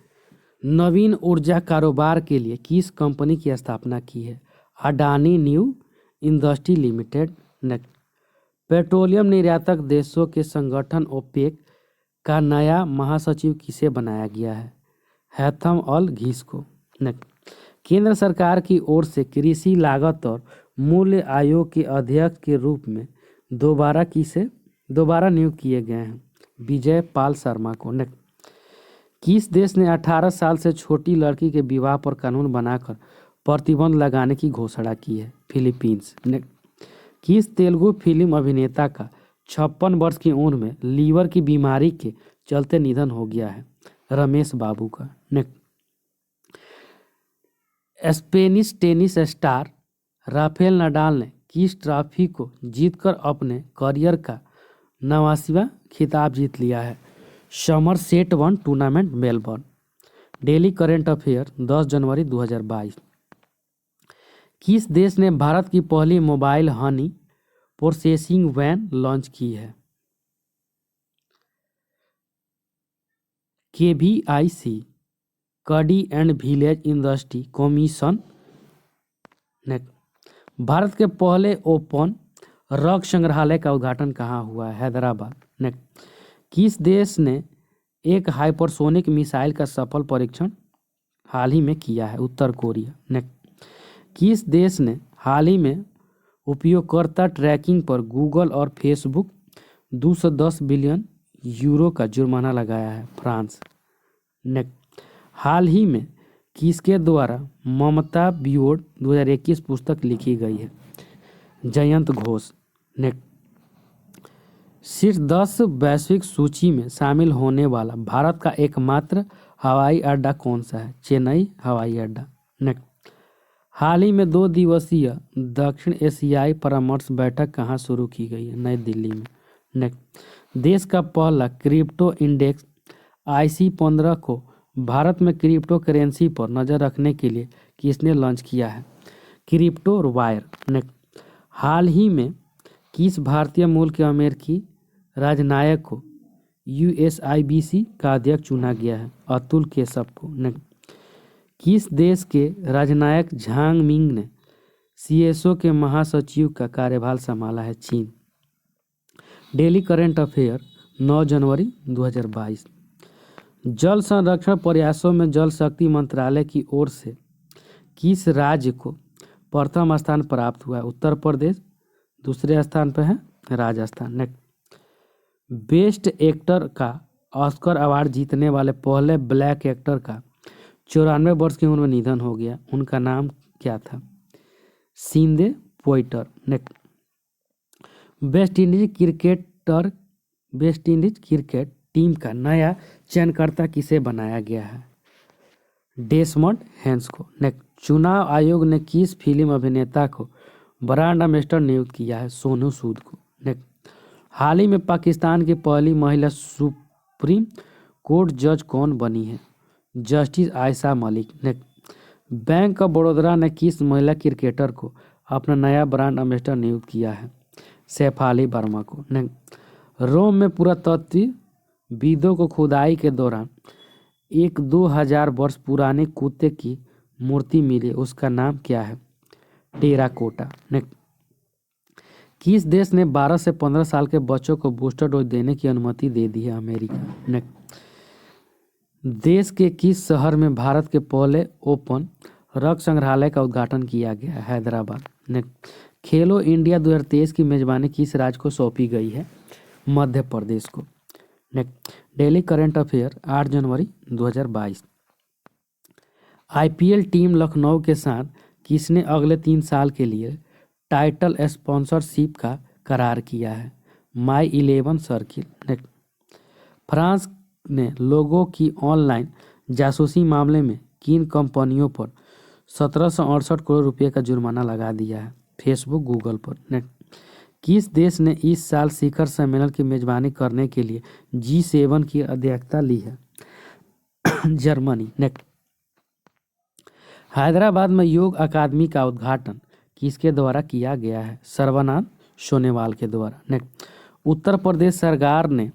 A: नवीन ऊर्जा कारोबार के लिए किस कंपनी की स्थापना की है? Adani new industry limited. Next, petroleum निर्यातक देशों के संगठन OPEC का नया महासचिव किसे बनाया गया है? हैथम अल घीस को। नेक्स्ट, केंद्र सरकार की ओर से कृषि लागत और मूल्य आयोग के अध्यक्ष के रूप में दोबारा नियुक्त किए गए हैं? विजय पाल शर्मा को। नेक्स्ट, किस देश ने 18 साल से छोटी लड़की के विवाह पर कानून बनाकर प्रतिबंध लगाने की घोषणा की है? फिलीपींस। नेक्स्ट, किस तेलुगु फिल्म अभिनेता का 56 वर्ष की उम्र में लीवर की बीमारी के चलते निधन हो गया है? रमेश बाबू का। Next, Spanish tennis star Rafael Nadal ने किस ट्रॉफी को जीतकर अपने करियर का 89वां खिताब जीत लिया है? Somerset 1 tournament Melbourne. Daily current affair 10 जनवरी 2022। किस देश ने भारत की पहली mobile honey processing van launch की है? KVIC Khadi and village industry commission. Bharat के पहले ओपन रॉक संग्रहालय का उद्घाटन कहाँ हुआ है? हैदराबाद। नेक्स्ट, किस देश ने एक हाइपरसोनिक मिसाइल का सफल परीक्षण हाल ही में किया है? उत्तर कोरिया। नेक्स्ट, किस देश ने हाल ही में उपयोगकर्ता ट्रैकिंग पर गूगल और फेसबुक 210 बिलियन यूरो का जुर्माना लगाया है? फ्रांस। नेक्स्ट, हाल ही में किसके द्वारा ममता बियोड 2021 पुस्तक लिखी गई है? जयंत घोष। नेक्स्ट, शीर्ष 10 वैश्विक सूची में शामिल होने वाला भारत का एकमात्र हवाई अड्डा कौन सा है? चेन्नई हवाई अड्डा। नेक्स्ट, हाल ही में 2 दिवसीय दक्षिण एशियाई परामर्श बैठक कहाँ शुरू की गई है? नई दिल्ली में। नेक्स्ट, देश का पहला क्रिप्टो इंडेक्स IC15 को भारत में क्रिप्टो करेंसी पर नज़र रखने के लिए किसने लॉन्च किया है? Crypto wire. नेक्स्ट, हाल ही में किस भारतीय मूल के अमेरिकी राजनयिक को यूएसआईबीसी का अध्यक्ष चुना गया है? अतुल केशव को। किस देश के राजनयिक झांग मिंग ने सीएसओ के महासचिव का कार्यभार संभाला है? चीन। डेली करंट अफेयर 9 जनवरी 2022। जल संरक्षण प्रयासों में जल शक्ति मंत्रालय की ओर से किस राज्य को प्रथम स्थान प्राप्त हुआ है? उत्तर प्रदेश। दूसरे स्थान पर है राजस्थान। बेस्ट एक्टर का ऑस्कर अवार्ड जीतने वाले पहले ब्लैक एक्टर का 94 वर्ष की उम्र में निधन हो गया। उनका नाम क्या था? सिंदे पोइटर। वेस्ट इंडीज क्रिकेट टीम का नया चयनकर्ता किसे बनाया गया है? डेसमंड हैंस को। चुनाव आयोग ने किस फिल्म अभिनेता को ब्रांड एम्बेसडर नियुक्त किया है? सोनू सूद को। हाल ही में पाकिस्तान की पहली महिला सुप्रीम कोर्ट जज कौन बनी है? Justice Ayesha Malik. Bank of Baroda ने किस महिला क्रिकेटर को अपना नया ब्रांड एम्बेसडर नियुक्त किया है? शेफाली वर्मा को। रोम में पुरातत्वविदों को खुदाई के दौरान एक 2000 वर्ष पुराने कुत्ते की मूर्ति मिली, उसका नाम क्या है? टेराकोटा। किस देश ने 12 से 15 साल के बच्चों को बूस्टर डोज देने की अनुमति दे दी है? अमेरिका। देश के किस शहर में भारत के पहले ओपन रक्त संग्रहालय का उद्घाटन किया गया है? हैदराबाद। खेलो इंडिया 2023 की मेजबानी किस राज्य को सौंपी गई है? मध्य प्रदेश को। डेली करंट अफेयर 8 जनवरी 2022। आईपीएल टीम लखनऊ के साथ किसने अगले 3 साल के लिए टाइटल स्पॉन्सरशिप का करार किया है? माई 11 सर्किल। फ्रांस ने लोगों की ऑनलाइन जासूसी मामले में किन कंपनियों पर 1768 करोड़ रुपए का जुर्माना लगा दिया है? फेसबुक, गूगल पर। किस देश ने इस साल शिखर सम्मेलन की मेजबानी करने के लिए G7 की अध्यक्षता ली है? जर्मनी। हैदराबाद में योग अकादमी का उद्घाटन किसके द्वारा किया गया है? सर्बानंद सोनोवाल के द्वारा। उत्तर प्रदेश सरकार ने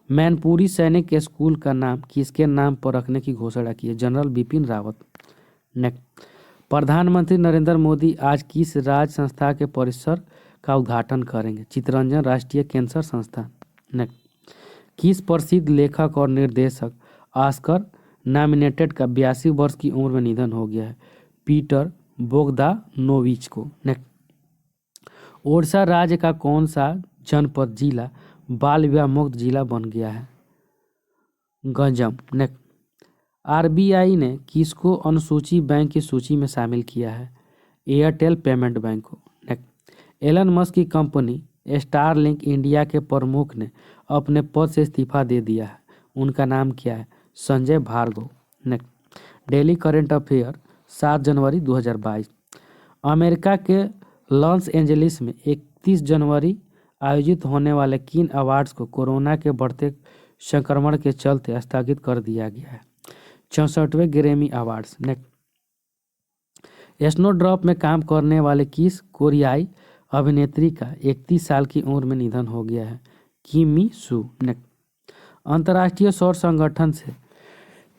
A: मैनपुरी सैनिक स्कूल का नाम किसके नाम पर रखने की घोषणा की है? जनरल बिपिन रावत। प्रधानमंत्री नरेंद्र मोदी आज किस राज्य संस्था के परिसर का उद्घाटन करेंगे? चित्तरंजन राष्ट्रीय कैंसर संस्थान। किस प्रसिद्ध लेखक और निर्देशक ऑस्कर नॉमिनेटेड का 82 वर्ष की उम्र में निधन हो गया है? पीटर बोगदानोविच को। ओडिशा राज्य का कौन सा जनपद जिला बाल विवाह मुक्त जिला बन गया है? गंजम। आरबीआई ने किसको अनुसूची बैंक की सूची में शामिल किया है? एयरटेल पेमेंट बैंक को। एलन मस्क की कंपनी स्टारलिंक इंडिया के प्रमुख ने अपने पद से इस्तीफा दे दिया है, उनका नाम क्या है? Sanjay Bhargava. Daily current affair 7 जनवरी 2022। अमेरिका के लॉस एंजलिस में 31 जनवरी आयोजित होने वाले किन अवार्ड्स को कोरोना के बढ़ते संक्रमण के चलते स्थगित कर दिया गया है? 64वें ग्रैमी अवार्ड्स। स्नोड्रॉप में काम करने वाले किस कोरियाई अभिनेत्री का 31 साल की उम्र में निधन हो गया है? किमी सू। अंतर्राष्ट्रीय सौर संगठन से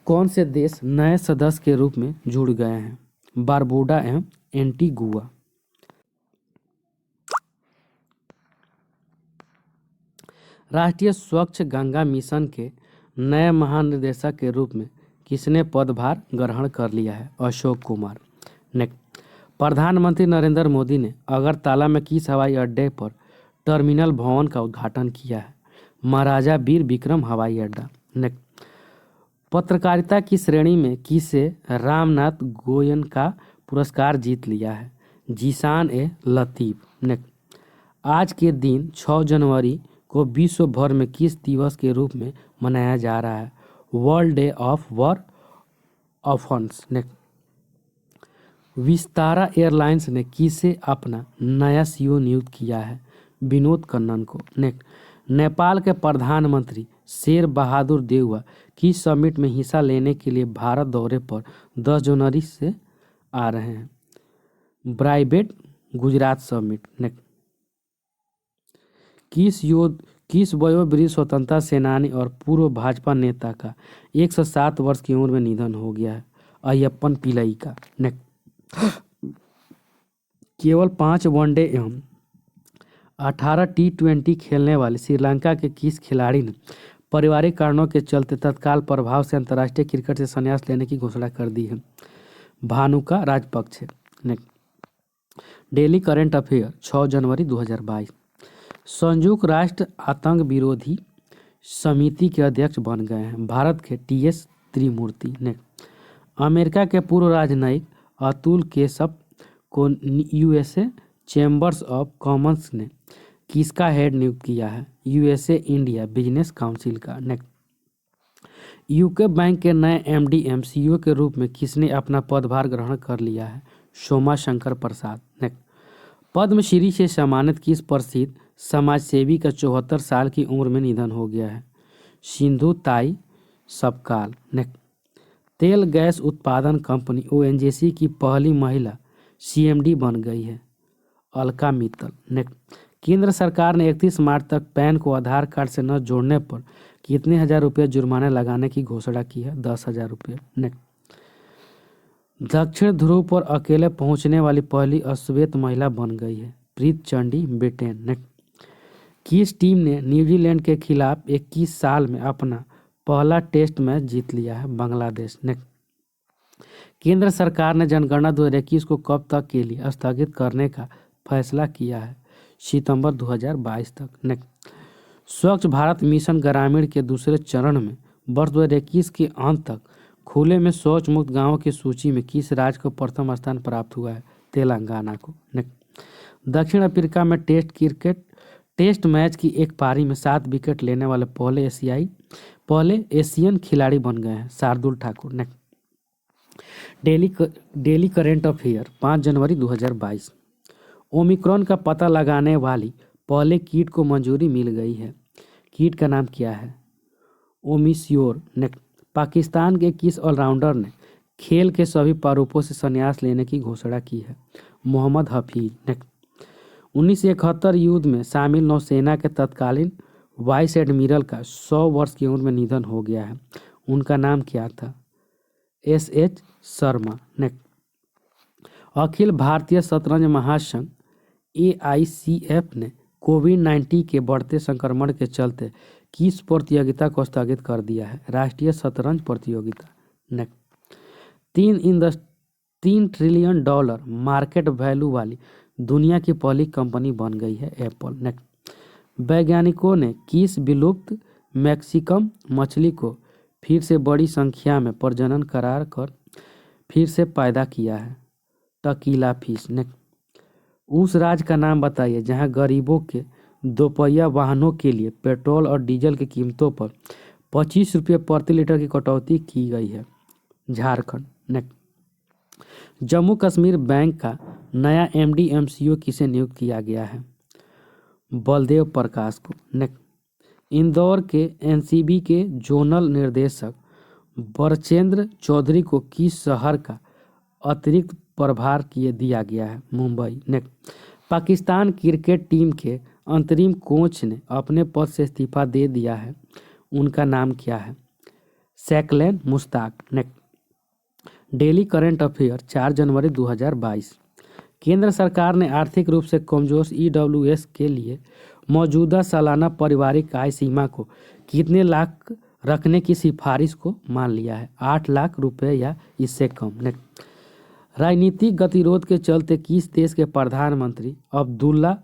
A: कौन से देश नए सदस्य के रूप में जुड़ गए हैं? बारबुडा एवं एंटीगुआ। राष्ट्रीय स्वच्छ गंगा मिशन के नए महानिदेशक के रूप में किसने पदभार ग्रहण कर लिया है? अशोक कुमार। प्रधानमंत्री नरेंद्र मोदी ने अगरतला में किस हवाई अड्डे पर टर्मिनल भवन का उद्घाटन किया है? महाराजा वीर विक्रम हवाई अड्डा। पत्रकारिता की श्रेणी में किसे रामनाथ गोयन का पुरस्कार जीत लिया है? जीशान ए लतीफ़। आज के दिन 6 जनवरी को विश्व भर में किस दिवस के रूप में मनाया जा रहा है? World day of war orphans. Vistara airlines ने किसे अपना नया सीईओ नियुक्त किया है? विनोद कन्नन को। नेपाल के प्रधानमंत्री शेर बहादुर देउवा किस समिट में हिस्सा लेने के लिए भारत दौरे पर 10 जनवरी से आ रहे हैं? ब्राइबेट गुजरात समिट। किस वयोवृद्ध स्वतंत्रता सेनानी और पूर्व भाजपा नेता का 107 वर्ष की उम्र में निधन हो गया है? अय्यप्पन पिल्लई का। केवल 5 वनडे एवं 18 टी20 खेलने वाले श्रीलंका के किस खिलाड़ी ने पारिवारिक कारणों के चलते तत्काल प्रभाव से अंतर्राष्ट्रीय क्रिकेट से संन्यास लेने की घोषणा कर दी है? Bhanuka Rajapaksa. Daily current affair 6 जनवरी 2022। संयुक्त राष्ट्र आतंक विरोधी समिति के अध्यक्ष बन गए हैं भारत के टीएस त्रिमूर्ति। अमेरिका के पूर्व राजनयिक अतुल केशव को यूएसए चैम्बर्स ऑफ कॉमर्स ने किसका हेड नियुक्त किया है? यूएसए इंडिया बिजनेस काउंसिल का। यूके बैंक के नए एमडी एमसीईओ के रूप में किसने अपना पदभार ग्रहण कर लिया है? सोमा शंकर प्रसाद। पद्मश्री से सम्मानित किस प्रसिद्ध समाजसेवी का 74 साल की उम्र में निधन हो गया है? सिंधु ताई सपकाल। तेल गैस उत्पादन कंपनी ओएनजीसी की पहली महिला सीएमडी बन गई है अलका मित्तल। केंद्र सरकार ने 31 मार्च तक पैन को आधार कार्ड से न जोड़ने पर कितने हजार रुपये जुर्माना लगाने की घोषणा की है? 10,000 रुपये। दक्षिण ध्रुव पर अकेले पहुंचने वाली पहली अश्वेत महिला बन गई है प्रीत चंडी ब्रिटेन। किस टीम ने न्यूजीलैंड के खिलाफ 21 साल में अपना पहला टेस्ट मैच जीत लिया है? बांग्लादेश। केंद्र सरकार ने जनगणना 2021 को कब तक के लिए स्थगित करने का फैसला किया है? सितंबर 2022 तक। स्वच्छ भारत मिशन ग्रामीण के दूसरे चरण में वर्ष 2021 के अंत तक खुले में शौच मुक्त गांवों की सूची में किस राज्य को प्रथम स्थान प्राप्त हुआ है? तेलंगाना को। दक्षिण अफ्रीका में टेस्ट मैच की एक पारी में 7 विकेट लेने वाले पहले एशियन खिलाड़ी बन गए हैं Shardul Thakur. Daily current affair 5 जनवरी 2022। ओमिक्रॉन का पता लगाने वाली पहले कीट को मंजूरी मिल गई है। कीट का नाम क्या है? ओमिस्योर। पाकिस्तान के किस ऑलराउंडर ने खेल के सभी प्रारूपों से संन्यास लेने की घोषणा की है? मोहम्मद हफीज। 1971 युद्ध में शामिल नौसेना के तत्कालीन वाइस एडमिरल का 100 वर्ष की उम्र में निधन हो गया है। उनका नाम क्या था? एसएच शर्मा। अखिल भारतीय शतरंज महासंघ एआईसीएफ ने कोविड-19 के बढ़ते संक्रमण के चलते किस प्रतियोगिता को स्थगित कर दिया है? राष्ट्रीय शतरंज प्रतियोगिता। 3 ट्रिलियन डॉलर मार्केट वैल्यू वाली दुनिया की पहली कंपनी बन गई है एप्पल। वैज्ञानिकों ने किस विलुप्त मैक्सिकन मछली को फिर से बड़ी संख्या में प्रजनन करा कर फिर से पैदा किया है? Tequila fish. उस राज्य का नाम बताइए जहां गरीबों के दोपहिया वाहनों के लिए पेट्रोल और डीजल की कीमतों पर 25 रुपये प्रति लीटर की कटौती की गई है? झारखंड। जम्मू कश्मीर बैंक का नया एमडी एमसीईओ किसे नियुक्त किया गया है? बलदेव प्रकाश को। इंदौर के एनसीबी के जोनल निर्देशक बरचेंद्र चौधरी को किस शहर का अतिरिक्त प्रभार दिया गया है? मुंबई। पाकिस्तान क्रिकेट टीम के अंतरिम कोच ने अपने पद से इस्तीफा दे दिया है। उनका नाम क्या है? शैकलेन मुश्ताक। डेली करंट अफेयर 4 जनवरी 2022। केंद्र सरकार ने आर्थिक रूप से कमजोर ईडब्ल्यूएस के लिए मौजूदा सालाना पारिवारिक आय सीमा को कितने लाख रखने की सिफारिश को मान लिया है? 8 लाख रुपए या इससे कम। राजनीतिक गतिरोध के चलते किस देश के प्रधानमंत्री अब्दुल्ला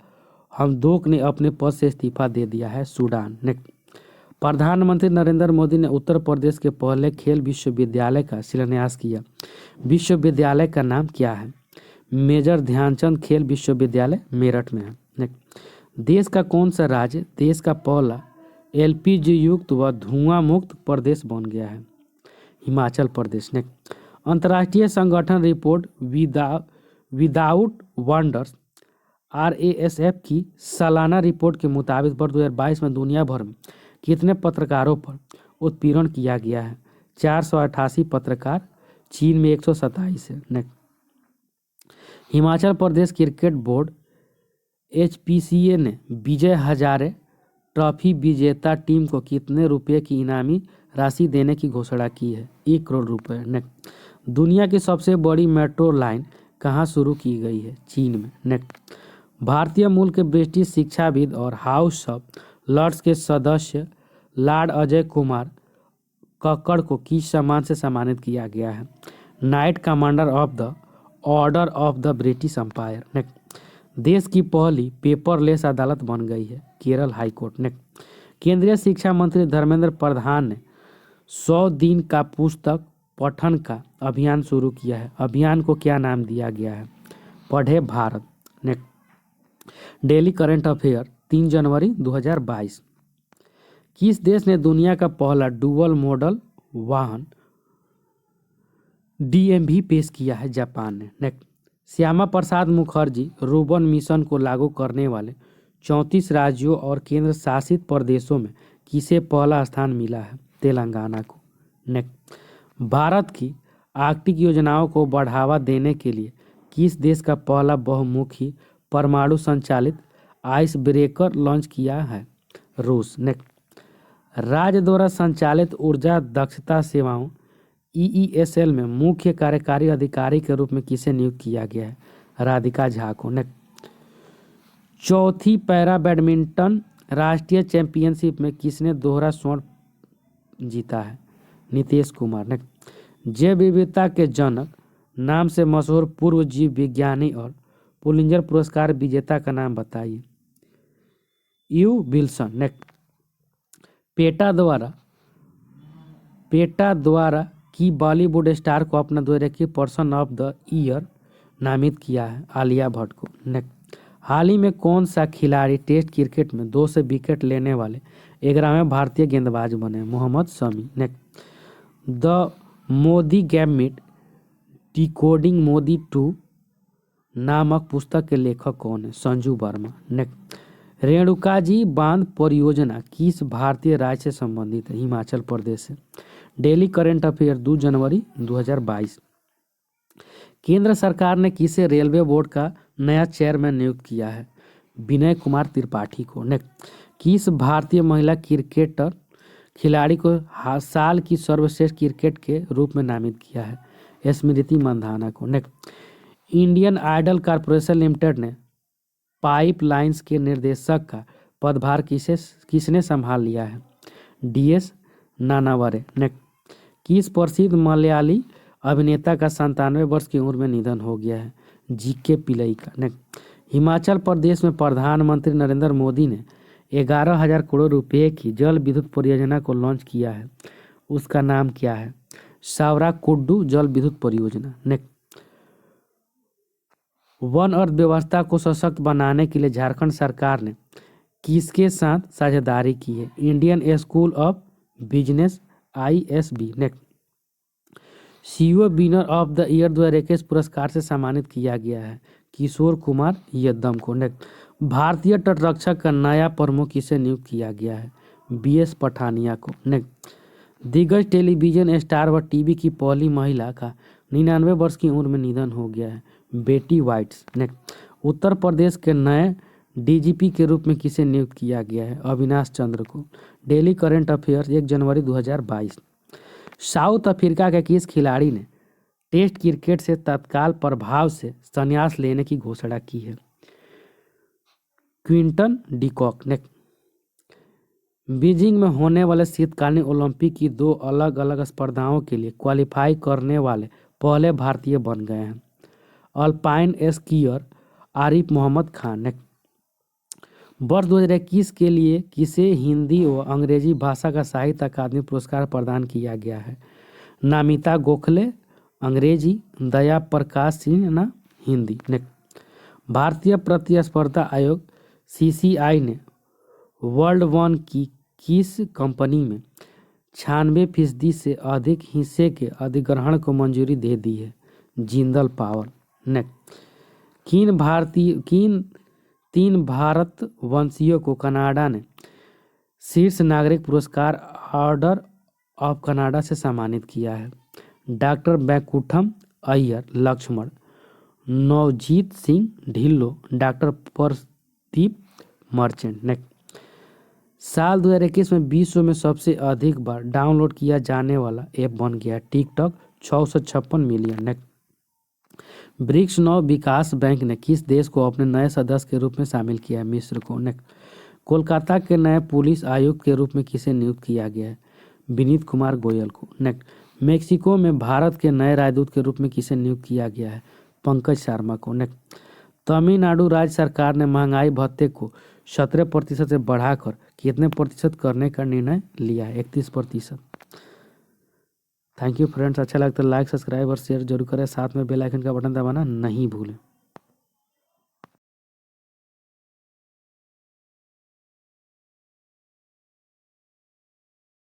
A: हमदोक ने अपने पद से इस्तीफा दे दिया है? सूडान। प्रधानमंत्री नरेंद्र मोदी ने उत्तर प्रदेश के पहले खेल विश्वविद्यालय का शिलान्यास किया। विश्वविद्यालय का नाम क्या है? मेजर ध्यानचंद खेल विश्वविद्यालय मेरठ में है। देश का कौन सा राज्य देश का पहला एलपीजी युक्त व धुआं मुक्त प्रदेश बन गया है? हिमाचल प्रदेश। अंतर्राष्ट्रीय संगठन रिपोर्ट विदाउट बॉर्डर्स आरएसएफ की सालाना रिपोर्ट के मुताबिक वर्ष 2022 में दुनिया भर में कितने पत्रकारों पर उत्पीड़न किया गया है? 488 पत्रकार, चीन में 127 है। Himachal Pradesh cricket board HPCA ने विजय हजारे ट्रॉफी विजेता टीम को कितने रुपए की इनामी राशि देने की घोषणा की है? 1 करोड़ रुपए। नेक्स्ट, दुनिया की सबसे बड़ी मेट्रो लाइन कहाँ शुरू की गई है? चीन में। नेक्स्ट, भारतीय मूल के ब्रिटिश शिक्षाविद और हाउस ऑफ लॉर्ड्स के सदस्य लॉर्ड अजय कुमार कक्कड़ को किस सम्मान से सम्मानित किया गया है? Knight commander of the order of the British empire. Next, देश की पहली पेपरलेस अदालत बन गई है केरल हाई कोर्ट। नेक्स्ट, केंद्रीय शिक्षा मंत्री धर्मेंद्र प्रधान ने 100 दिन का पुस्तक पठन का अभियान शुरू किया है। अभियान को क्या नाम दिया गया है? पढ़े Bharat. Next, daily current affair 3 जनवरी 2022। किस देश ने दुनिया का पहला डुअल मॉडल वाहन डीएमवी पेश किया है? जापान ने। Next, Shyama Prasad Mukherjee rurban mission को लागू करने वाले 34 राज्यों और केंद्र शासित प्रदेशों में किसे पहला स्थान मिला है? तेलंगाना को। नेक्स्ट, भारत की आर्कटिक योजनाओं को बढ़ावा देने के लिए किस देश का पहला बहुमुखी परमाणु संचालित आइस ब्रेकर लॉन्च किया है? रूस। नेक्स्ट, राज्य द्वारा संचालित ऊर्जा दक्षता सेवाओं ईईएसएल में मुख्य कार्यकारी अधिकारी के रूप में किसे नियुक्त किया गया है? राधिका झा को। नेक्स्ट, चौथी पैरा बैडमिंटन राष्ट्रीय चैंपियनशिप में किसने दोहरा स्वर्ण जीता है? नीतीश कुमार। नेक्स्ट, जैव विविधता के जनक नाम से मशहूर पूर्व जीव विज्ञानी और पुलिंजर पुरस्कार विजेता का नाम बताइए। You Wilson. नेक्स्ट, पेटा द्वारा की बॉलीवुड स्टार को अपना 2021 पर्सन ऑफ द ईयर नामित किया है? आलिया भट्ट को। नेक्स्ट, हाल ही में कौन सा खिलाड़ी टेस्ट क्रिकेट में 200 विकेट लेने वाले 11वें भारतीय गेंदबाज बने? Mohammed Shami. Next, the Modi gambit decoding Modi 2 नामक पुस्तक के लेखक कौन है? संजू वर्मा। नेक्स्ट, रेणुकाजी बांध परियोजना किस भारतीय राज्य से संबंधित है? हिमाचल प्रदेश से। डेली करंट अफेयर 2 जनवरी 2022। केंद्र सरकार ने किसे रेलवे बोर्ड का नया चेयरमैन नियुक्त किया है? विनय कुमार त्रिपाठी को। नेक्स्ट, किस भारतीय महिला क्रिकेटर खिलाड़ी को साल की सर्वश्रेष्ठ क्रिकेट के रूप में नामित किया है? स्मृति मंधाना को। Next, Indian idol corporation limited ने पाइपलाइंस के निर्देशक का पदभार किसने संभाल लिया है? डीएस नानावरे। नेक्स्ट, किस प्रसिद्ध मलयाली अभिनेता का 97 वर्ष की उम्र में निधन हो गया है? जीके पिल्लई का। नेक्स्ट, हिमाचल प्रदेश में प्रधानमंत्री नरेंद्र मोदी ने 11,000 करोड़ रुपए की जल विद्युत परियोजना को लॉन्च किया है, उसका नाम क्या है? सावराकुड्डू जल विद्युत परियोजना। नेक्स्ट, वन अर्थव्यवस्था को सशक्त बनाने के लिए झारखंड सरकार ने किसके साथ साझेदारी की है? Indian school of business ISB। Next, CEO winner of the year 2021 पुरस्कार से सम्मानित किया गया है किशोर कुमार यद्दम को। नेक्स्ट, भारतीय तटरक्षक का नया प्रमुख किसे नियुक्त किया गया है? BS पठानिया को। नेक्स्ट, दिग्गज टेलीविजन स्टार व टीवी की पहली महिला का 99 वर्ष की उम्र में निधन हो गया है, बेटी वाइट्स। नेक्स्ट, उत्तर प्रदेश के नए DGP के रूप में किसे नियुक्त किया गया है? अविनाश चंद्र को। डेली करंट अफेयर्स 1 जनवरी 2022। साउथ अफ्रीका के किस खिलाड़ी ने टेस्ट क्रिकेट से तत्काल प्रभाव से संन्यास लेने की घोषणा की है? Quinton de Kock. नेक्स्ट, बीजिंग में होने वाले शीतकालीन ओलंपिक की 2 अलग अलग स्पर्धाओं के लिए क्वालिफाई करने वाले पहले भारतीय बन गए हैं। Alpine skier Arif Mohammad Khan. Next, वर्ष 2021 के लिए किसे हिंदी व अंग्रेजी भाषा का साहित्य अकादमी पुरस्कार प्रदान किया गया है? नामिता गोखले अंग्रेजी, दया प्रकाश सिन्हा हिंदी। नेक्स्ट, भारतीय प्रतिस्पर्धा आयोग CCI ने वर्ल्ड वन की किस कंपनी में 96% से अधिक हिस्से के अधिग्रहण को मंजूरी दे दी है? जिंदल पावर। नेक्स्ट, किन 3 भारत वंशियों को कनाडा ने शीर्ष नागरिक पुरस्कार ऑर्डर ऑफ कनाडा से सम्मानित किया है? डॉक्टर बैकुंठम अय्यर लक्ष्मण, नवजीत सिंह ढिल्लो, डॉक्टर दीप मर्चेंट। नेक्स्ट, साल 2021 में विश्व में सबसे अधिक बार डाउनलोड किया जाने वाला ऐप बन गया टिकटॉक, 656 मिलियन। नेक्स्ट, ब्रिक्स नौ विकास बैंक ने किस देश को अपने नए सदस्य के रूप में शामिल किया है? मिस्र को। नेक्स्ट, कोलकाता के नए पुलिस आयुक्त के रूप में किसे नियुक्त किया गया है? विनीत कुमार गोयल को। नेक्स्ट, मेक्सिको में भारत के नए राजदूत के रूप में किसे नियुक्त किया गया है? पंकज शर्मा को। नेक्स्ट, तमिलनाडु राज्य सरकार ने महंगाई भत्ते को 17% से बढ़ाकर कितने प्रतिशत करने का निर्णय लिया है? 31%। थैंक यू फ्रेंड्स, अच्छा लगता है लाइक सब्सक्राइब और शेयर जरूर करें, साथ में बेल आइकन का बटन दबाना नहीं भूलें।